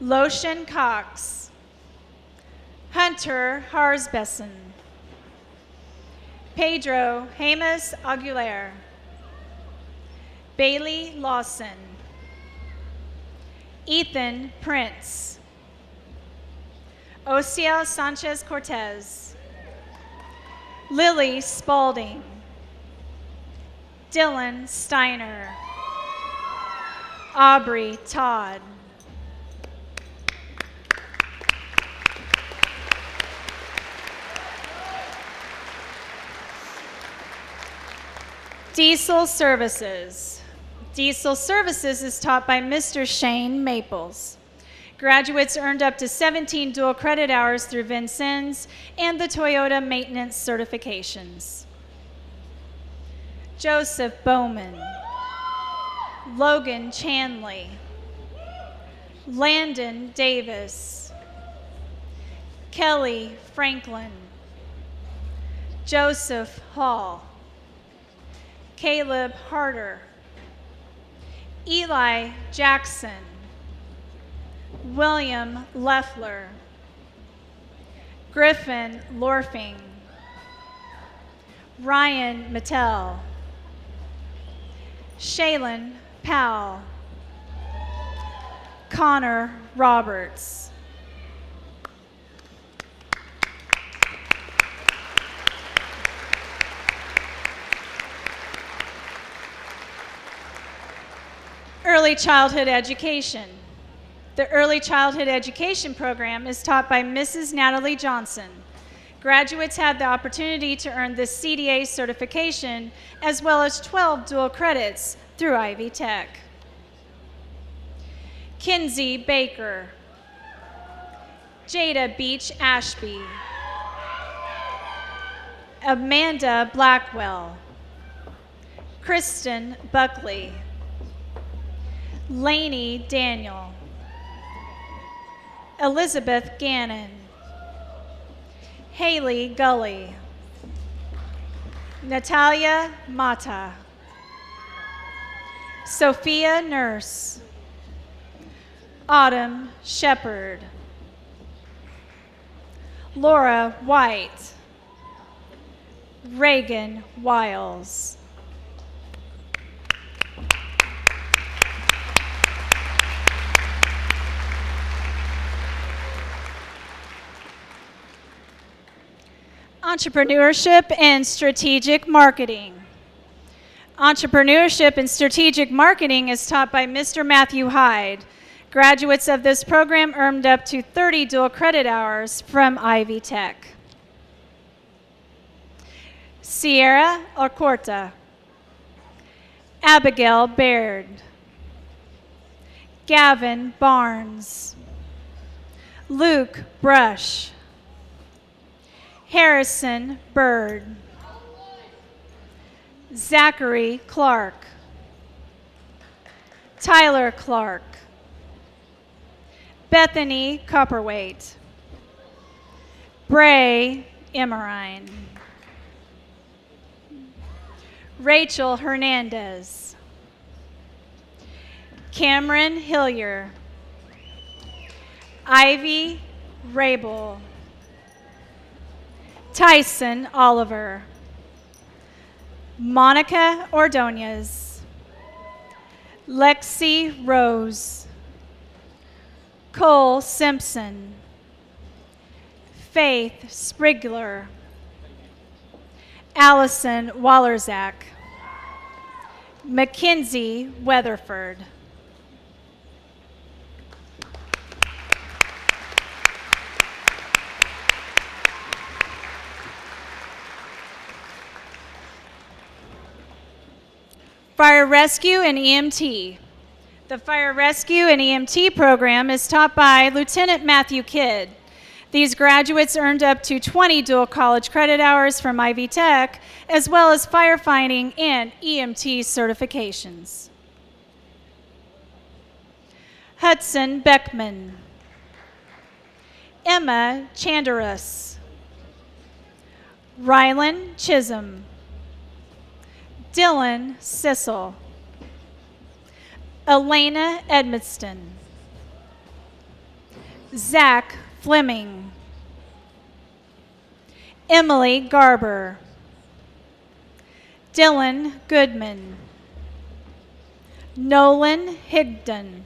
Loshan Cox, Hunter Harsbessen, Pedro James Aguilar, Bailey Lawson, Ethan Prince, Osiel Sanchez Cortez, Lily Spalding, Dylan Steiner, Aubrey Todd, Diesel Services. Diesel Services is taught by Mr. Shane Maples. Graduates earned up to 17 dual credit hours through Vincennes and the Toyota maintenance certifications. Joseph Bowman, Logan Chanley, Landon Davis, Kelly Franklin, Joseph Hall, Caleb Harder, Eli Jackson, William Leffler, Griffin Lorfing, Ryan Mattel, Shaylin Powell, Connor Roberts. Early childhood education. The early childhood education program is taught by Mrs. Natalie Johnson. Graduates had the opportunity to earn the CDA certification as well as 12 dual credits through Ivy Tech. Kinsey Baker, Jada Beach Ashby, Amanda Blackwell, Kristen Buckley, Lainey Daniel, Elizabeth Gannon, Haley Gully, Natalia Mata, Sophia Nurse, Autumn Shepherd, Laura White, Reagan Wiles. Entrepreneurship and strategic marketing. Entrepreneurship and strategic marketing is taught by Mr. Matthew Hyde. Graduates of this program earned up to 30 dual credit hours from Ivy Tech. Sierra Alcorta, Abigail Baird, Gavin Barnes, Luke Brush, Harrison Bird, Zachary Clark, Tyler Clark, Bethany Copperwaite, Bray Emmerine, Rachel Hernandez, Cameron Hillier, Ivy Rabel, Tyson Oliver, Monica Ordonez, Lexi Rose, Cole Simpson, Faith Sprigler, Allison Wallerzak, Mackenzie Weatherford. Fire Rescue and EMT. The Fire Rescue and EMT program is taught by Lieutenant Matthew Kidd. These graduates earned up to 20 dual college credit hours from Ivy Tech, as well as firefighting and EMT certifications. Hudson Beckman, Emma Chandarus, Rylan Chisholm, Dylan Sissel, Elena Edmiston, Zach Fleming, Emily Garber, Dylan Goodman, Nolan Higdon,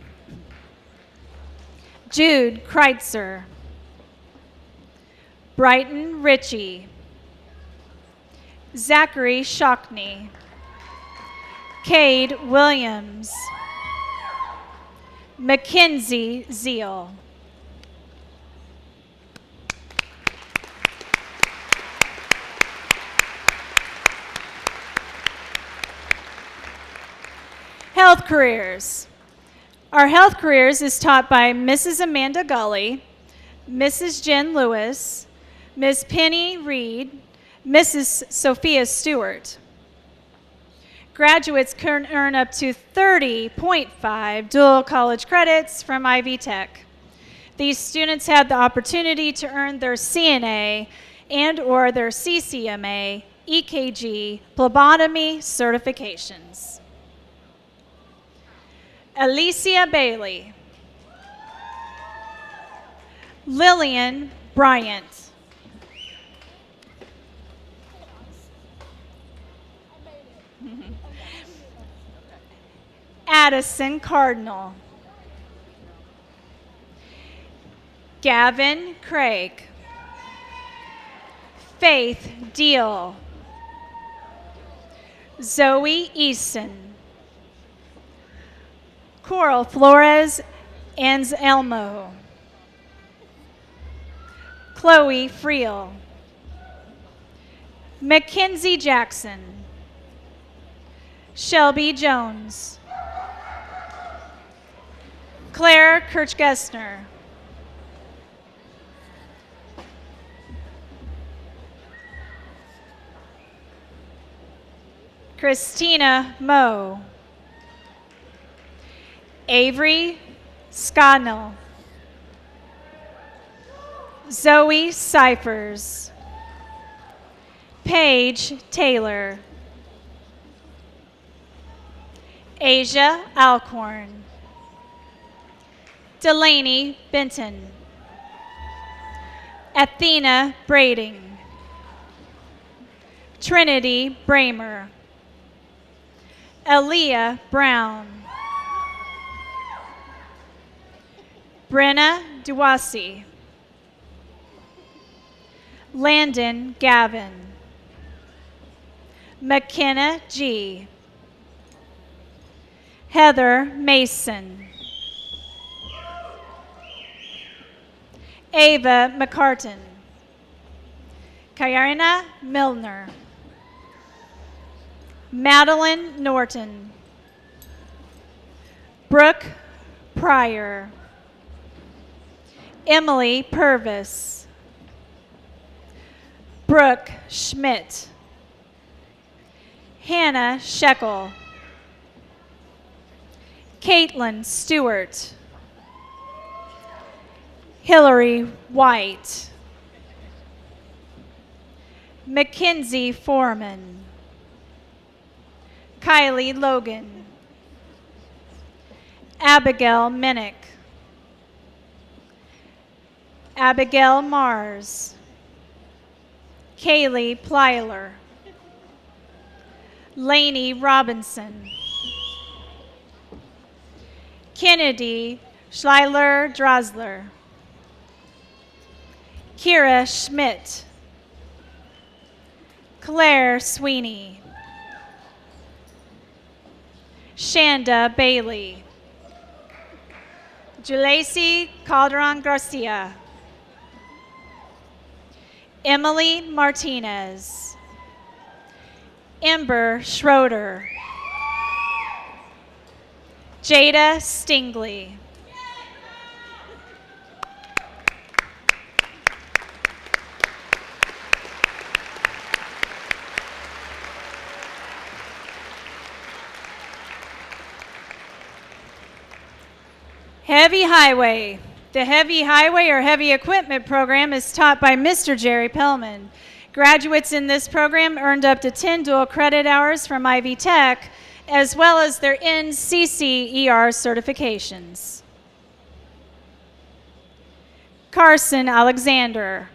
Jude Kreitzer, Brighton Ritchie, Zachary Shockney, Cade Williams, Mackenzie Zeal. Health careers. Our health careers is taught by Mrs. Amanda Gully, Mrs. Jen Lewis, Ms. Penny Reed, Mrs. Sophia Stewart. Graduates can earn up to 30.5 dual college credits from Ivy Tech. These students had the opportunity to earn their CNA and or their CCMA, EKG, phlebotomy certifications. Alicia Bailey, Lillian Bryant, Addison Cardinal, Gavin Craig, Faith Deal, Zoe Easton, Coral Flores Anselmo, Chloe Friel, Mackenzie Jackson, Shelby Jones, Claire Kirchgessner, Christina Moe, Avery Scannell, Zoe Cyphers, Paige Taylor, Asia Alcorn, Delaney Benton, Athena Brading, Trinity Bramer, Aaliyah Brown, Brenna Duwasi, Landon Gavin, McKenna G, Heather Mason, Ava McCartan, Kyrina Milner, Madeline Norton, Brooke Pryor, Emily Purvis, Brooke Schmidt, Hannah Shekel, Caitlin Stewart, Hillary White, Mackenzie Foreman, Kylie Logan, Abigail Minnick, Abigail Mars, Kaylee Plyler, Lainey Robinson, Kennedy Schleiler Drosler, Kira Schmidt, Claire Sweeney. Shanda Bailey. Julesi Calderon Garcia. Emily Martinez. Ember Schroeder. Jada Stingley. Heavy Highway. The Heavy Highway or Heavy Equipment program is taught by Mr. Jerry Pellman. Graduates in this program earned up to 10 dual credit hours from Ivy Tech, as well as their NCCER certifications. Carson Alexander.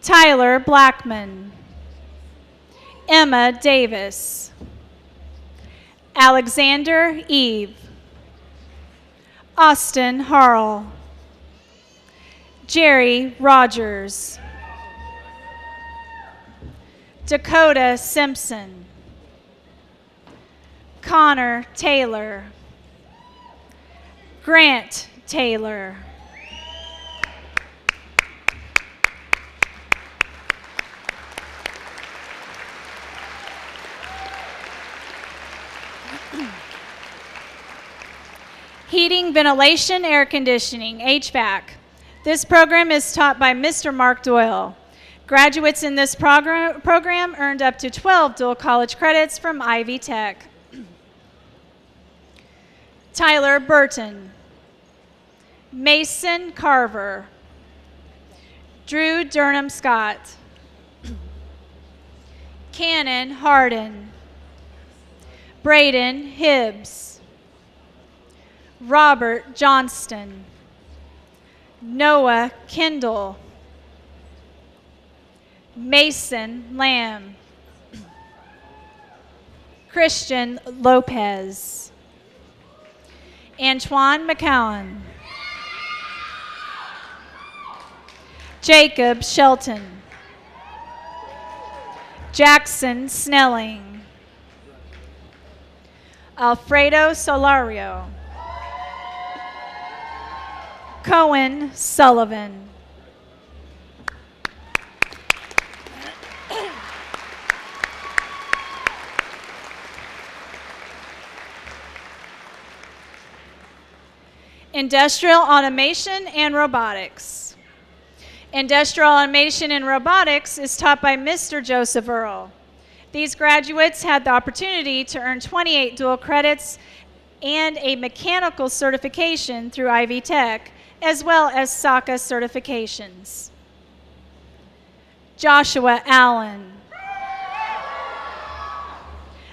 Tyler Blackman. Emma Davis. Alexander Eve. Austin Harrell. Jerry Rogers. Dakota Simpson. Connor Taylor. Grant Taylor. Heating, ventilation, air conditioning, HVAC. This program is taught by Mr. Mark Doyle. Graduates in this program earned up to 12 dual college credits from Ivy Tech. Tyler Burton. Mason Carver. Drew Durham Scott. Cannon Harden. Braden Hibbs. Robert Johnston. Noah Kendall. Mason Lamb. Christian Lopez. Antoine McCowan. Jacob Shelton. Jackson Snelling. Alfredo Solario. Cohen Sullivan. Industrial Automation and Robotics. Industrial Automation and Robotics is taught by Mr. Joseph Earl. These graduates had the opportunity to earn 28 dual credits and a mechanical certification through Ivy Tech, as well as SACA certifications. Joshua Allen.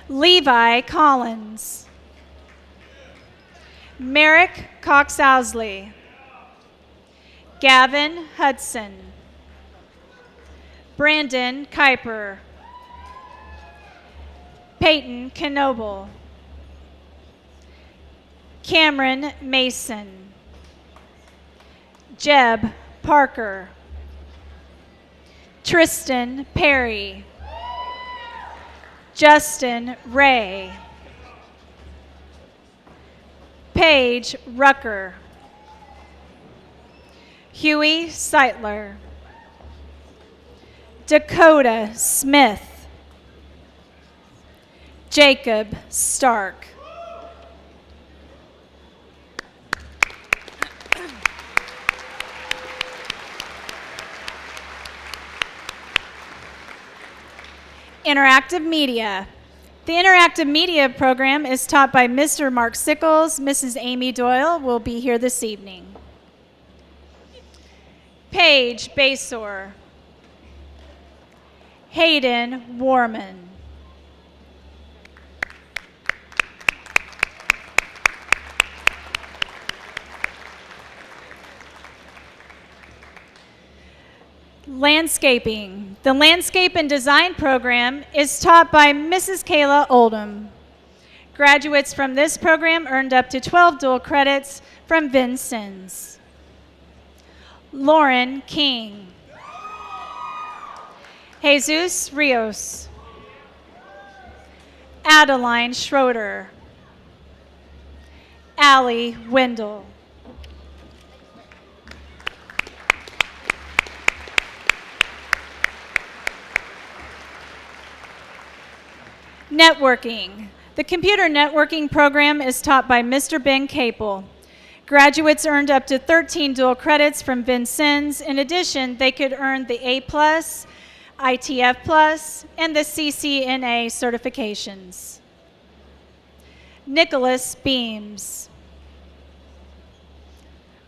Levi Collins. Merrick Cox-Owsley. Gavin Hudson. Brandon Kuiper. Peyton Knoble. Cameron Mason. Jeb Parker. Tristan Perry. Justin Ray. Paige Rucker. Huey Seitler. Dakota Smith. Jacob Stark. Interactive Media. The Interactive Media program is taught by Mr. Mark Sickles. Mrs. Amy Doyle will be here this evening. Paige Basor. Hayden Warman. Landscaping. The Landscape and Design program is taught by Mrs. Kayla Oldham. Graduates from this program earned up to 12 dual credits from Vincennes. Lauren King. Jesus Rios. Adeline Schroeder. Allie Wendell. Networking. The computer networking program is taught by Mr. Ben Capel. Graduates earned up to 13 dual credits from Vincennes. In addition, they could earn the A+, ITF+, and the CCNA certifications. Nicholas Beams.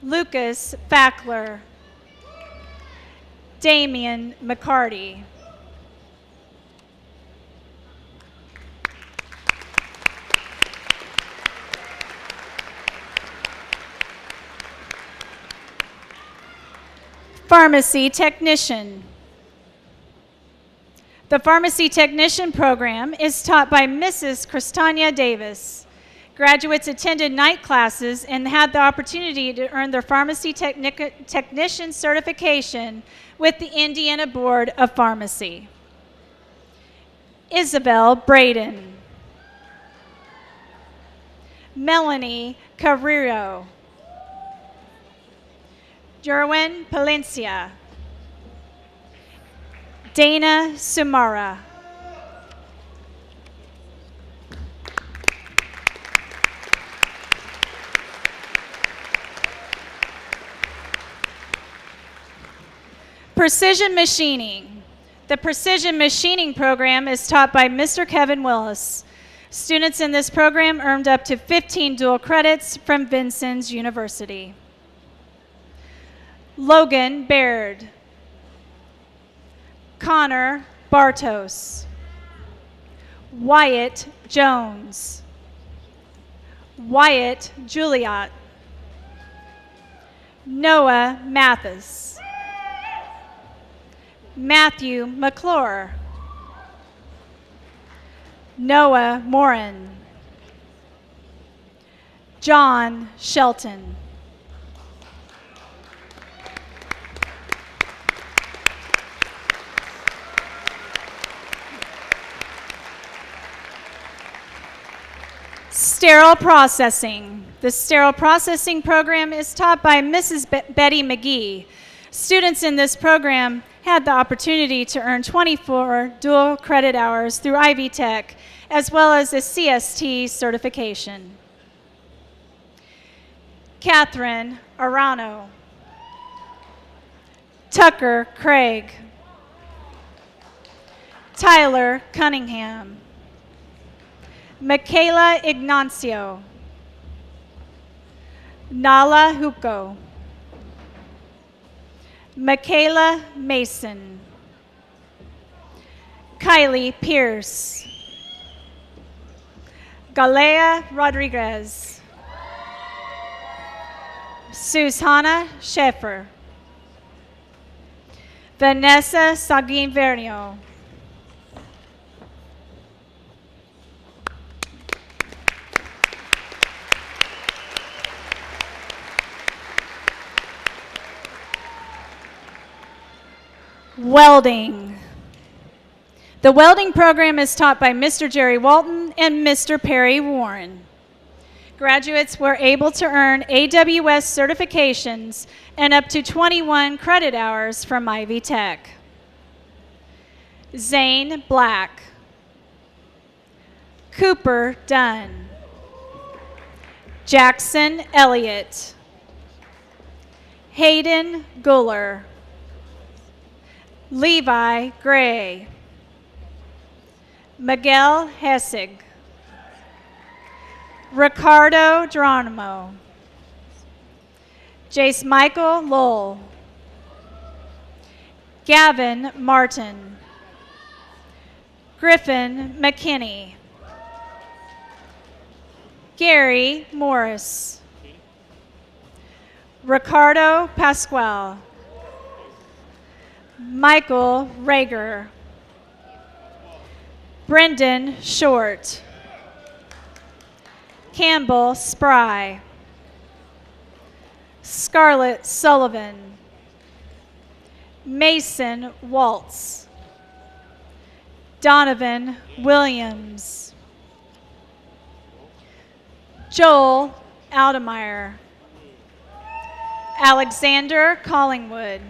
Lucas Fackler. Damian McCarty. Pharmacy technician. The pharmacy technician program is taught by Mrs. Christania Davis. Graduates attended night classes and had the opportunity to earn their pharmacy technician certification with the Indiana Board of Pharmacy. Isabel Braden. Melanie Carrero. Jerwin Palencia. Dana Sumara. Precision machining. The precision machining program is taught by Mr. Kevin Willis. Students in this program earned up to 15 dual credits from Vincennes University. Logan Baird. Connor Bartos. Wyatt Jones. Wyatt Juliot. Noah Mathis. Matthew McClure. Noah Morin. John Shelton. Sterile processing. The sterile processing program is taught by Mrs. Betty McGee. Students in this program had the opportunity to earn 24 dual credit hours through Ivy Tech, as well as a CST certification. Catherine Arano. Tucker Craig. Tyler Cunningham. Michaela Ignacio. Nala Huko. Michaela Mason. Kylie Pierce. Galea Rodriguez. Susana Schaefer. Vanessa Saguinverno. Welding. The welding program is taught by Mr. Jerry Walton and Mr. Perry Warren. Graduates were able to earn AWS certifications and up to 21 credit hours from Ivy Tech. Zane Black. Cooper Dunn. Jackson Elliott. Hayden Guller. Levi Gray. Miguel Hessig. Ricardo Geronimo. Jace Michael Lowell. Gavin Martin. Griffin McKinney. Gary Morris. Ricardo Pasquale. Michael Rager. Brendan Short. Campbell Spry. Scarlett Sullivan. Mason Waltz. Donovan Williams. Joel Aldemeyer. Alexander Collingwood.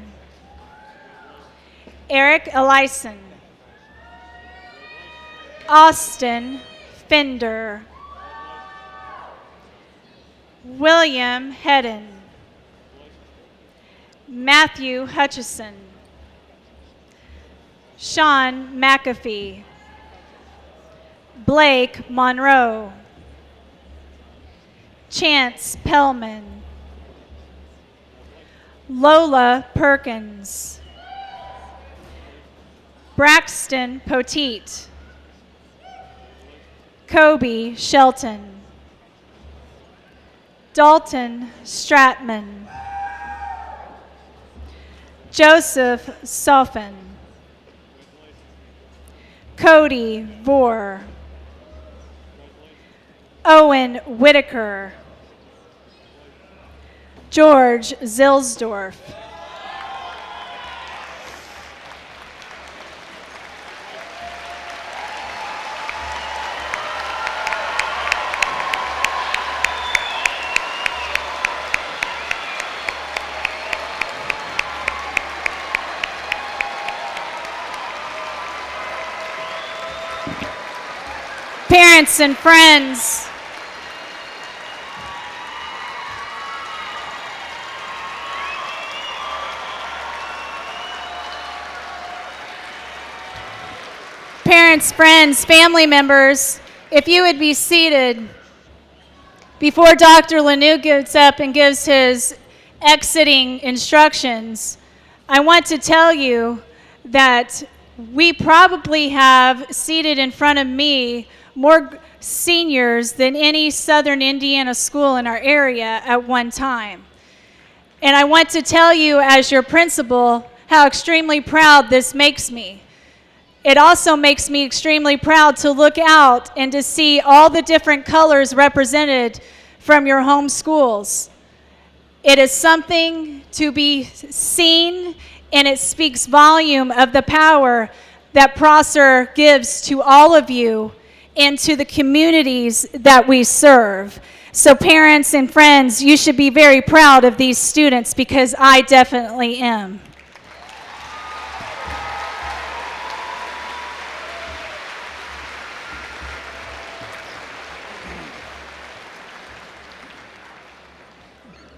Eric Elison. Austin Fender. William Hedden. Matthew Hutchison. Sean McAfee. Blake Monroe. Chance Pellman. Lola Perkins. Braxton Poteet. Kobe Shelton. Dalton Stratman. Joseph Soffen. Cody Vore. Owen Whitaker. George Zilsdorf. Parents and friends, family members, if you would be seated before Dr. Lanu gets up and gives his exiting instructions. I want to tell you that we probably have seated in front of me more seniors than any Southern Indiana school in our area at one time. And I want to tell you as your principal how extremely proud this makes me. It also makes me extremely proud to look out and to see all the different colors represented from your home schools. It is something to be seen, and it speaks volume of the power that Prosser gives to all of you and to the communities that we serve. So parents and friends, you should be very proud of these students, because I definitely am.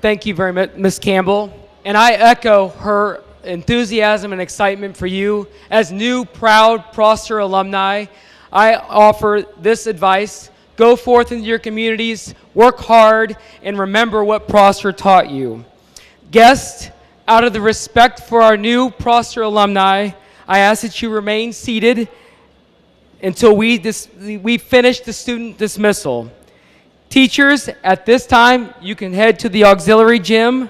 Thank you very much, Ms. Campbell. And I echo her enthusiasm and excitement for you. As new, proud Prosser alumni, I offer this advice: go forth into your communities, work hard, and remember what Prosser taught you. Guests, out of the respect for our new Prosser alumni, I ask that you remain seated until we finish the student dismissal. Teachers, at this time, you can head to the auxiliary gym.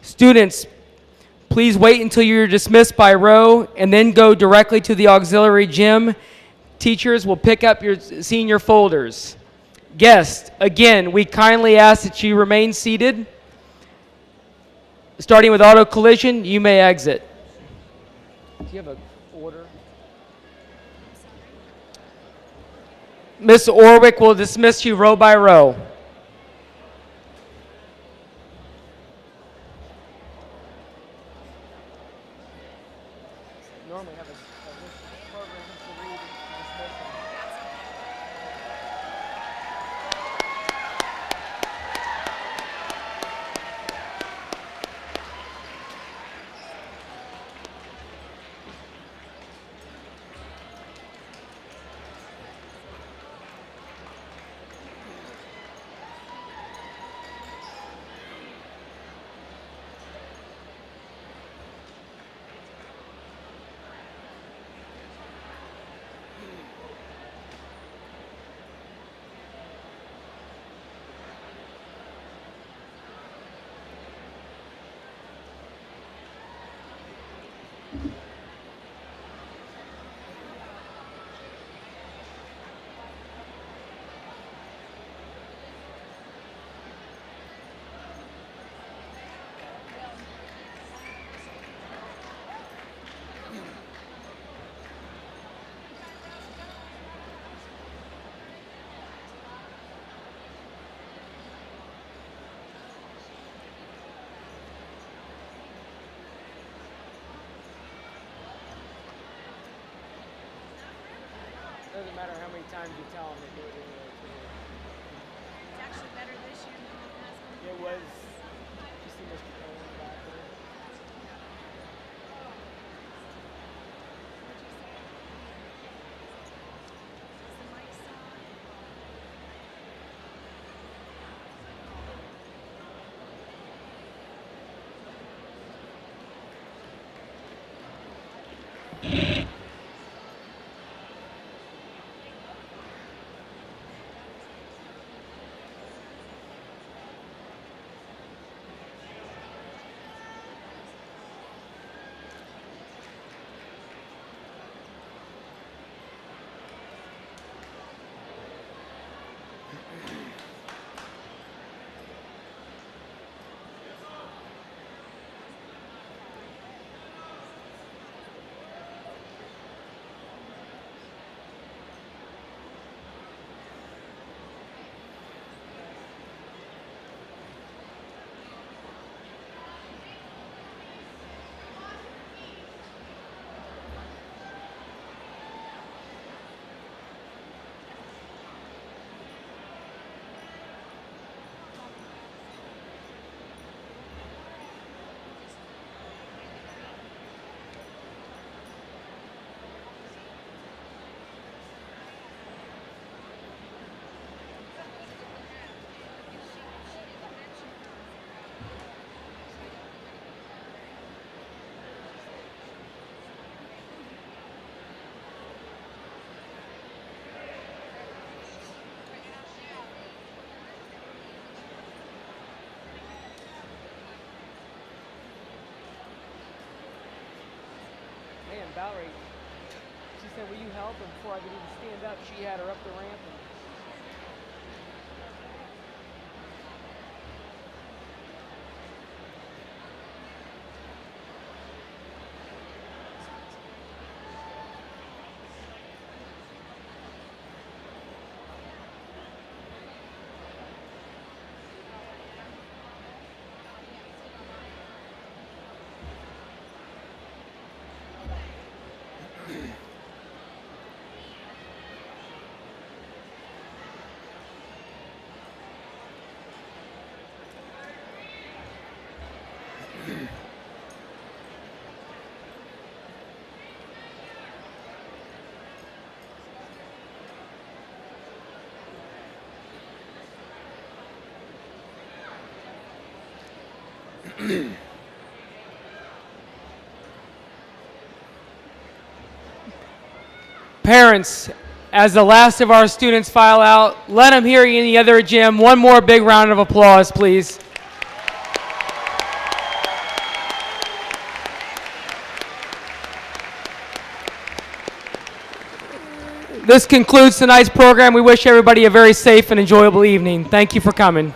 Students, please wait until you're dismissed by row and then go directly to the auxiliary gym. Teachers will pick up your senior folders. Guests, again, we kindly ask that you remain seated. Starting with auto collision, you may exit. Do you have an order? Ms. Orwick will dismiss you row by row. Normally have a program to read and dismiss. times you tell them, they do it anyway, too. It's actually better this year than it has been. It was, you see Mr. Cohen back there? Is the mic still on? Man, Valerie, she said, will you help? And before I could even stand up, she had her up the ramp. And parents, as the last of our students file out, let them hear you in the other gym. One more big round of applause, please. This concludes tonight's program. We wish everybody a very safe and enjoyable evening. Thank you for coming.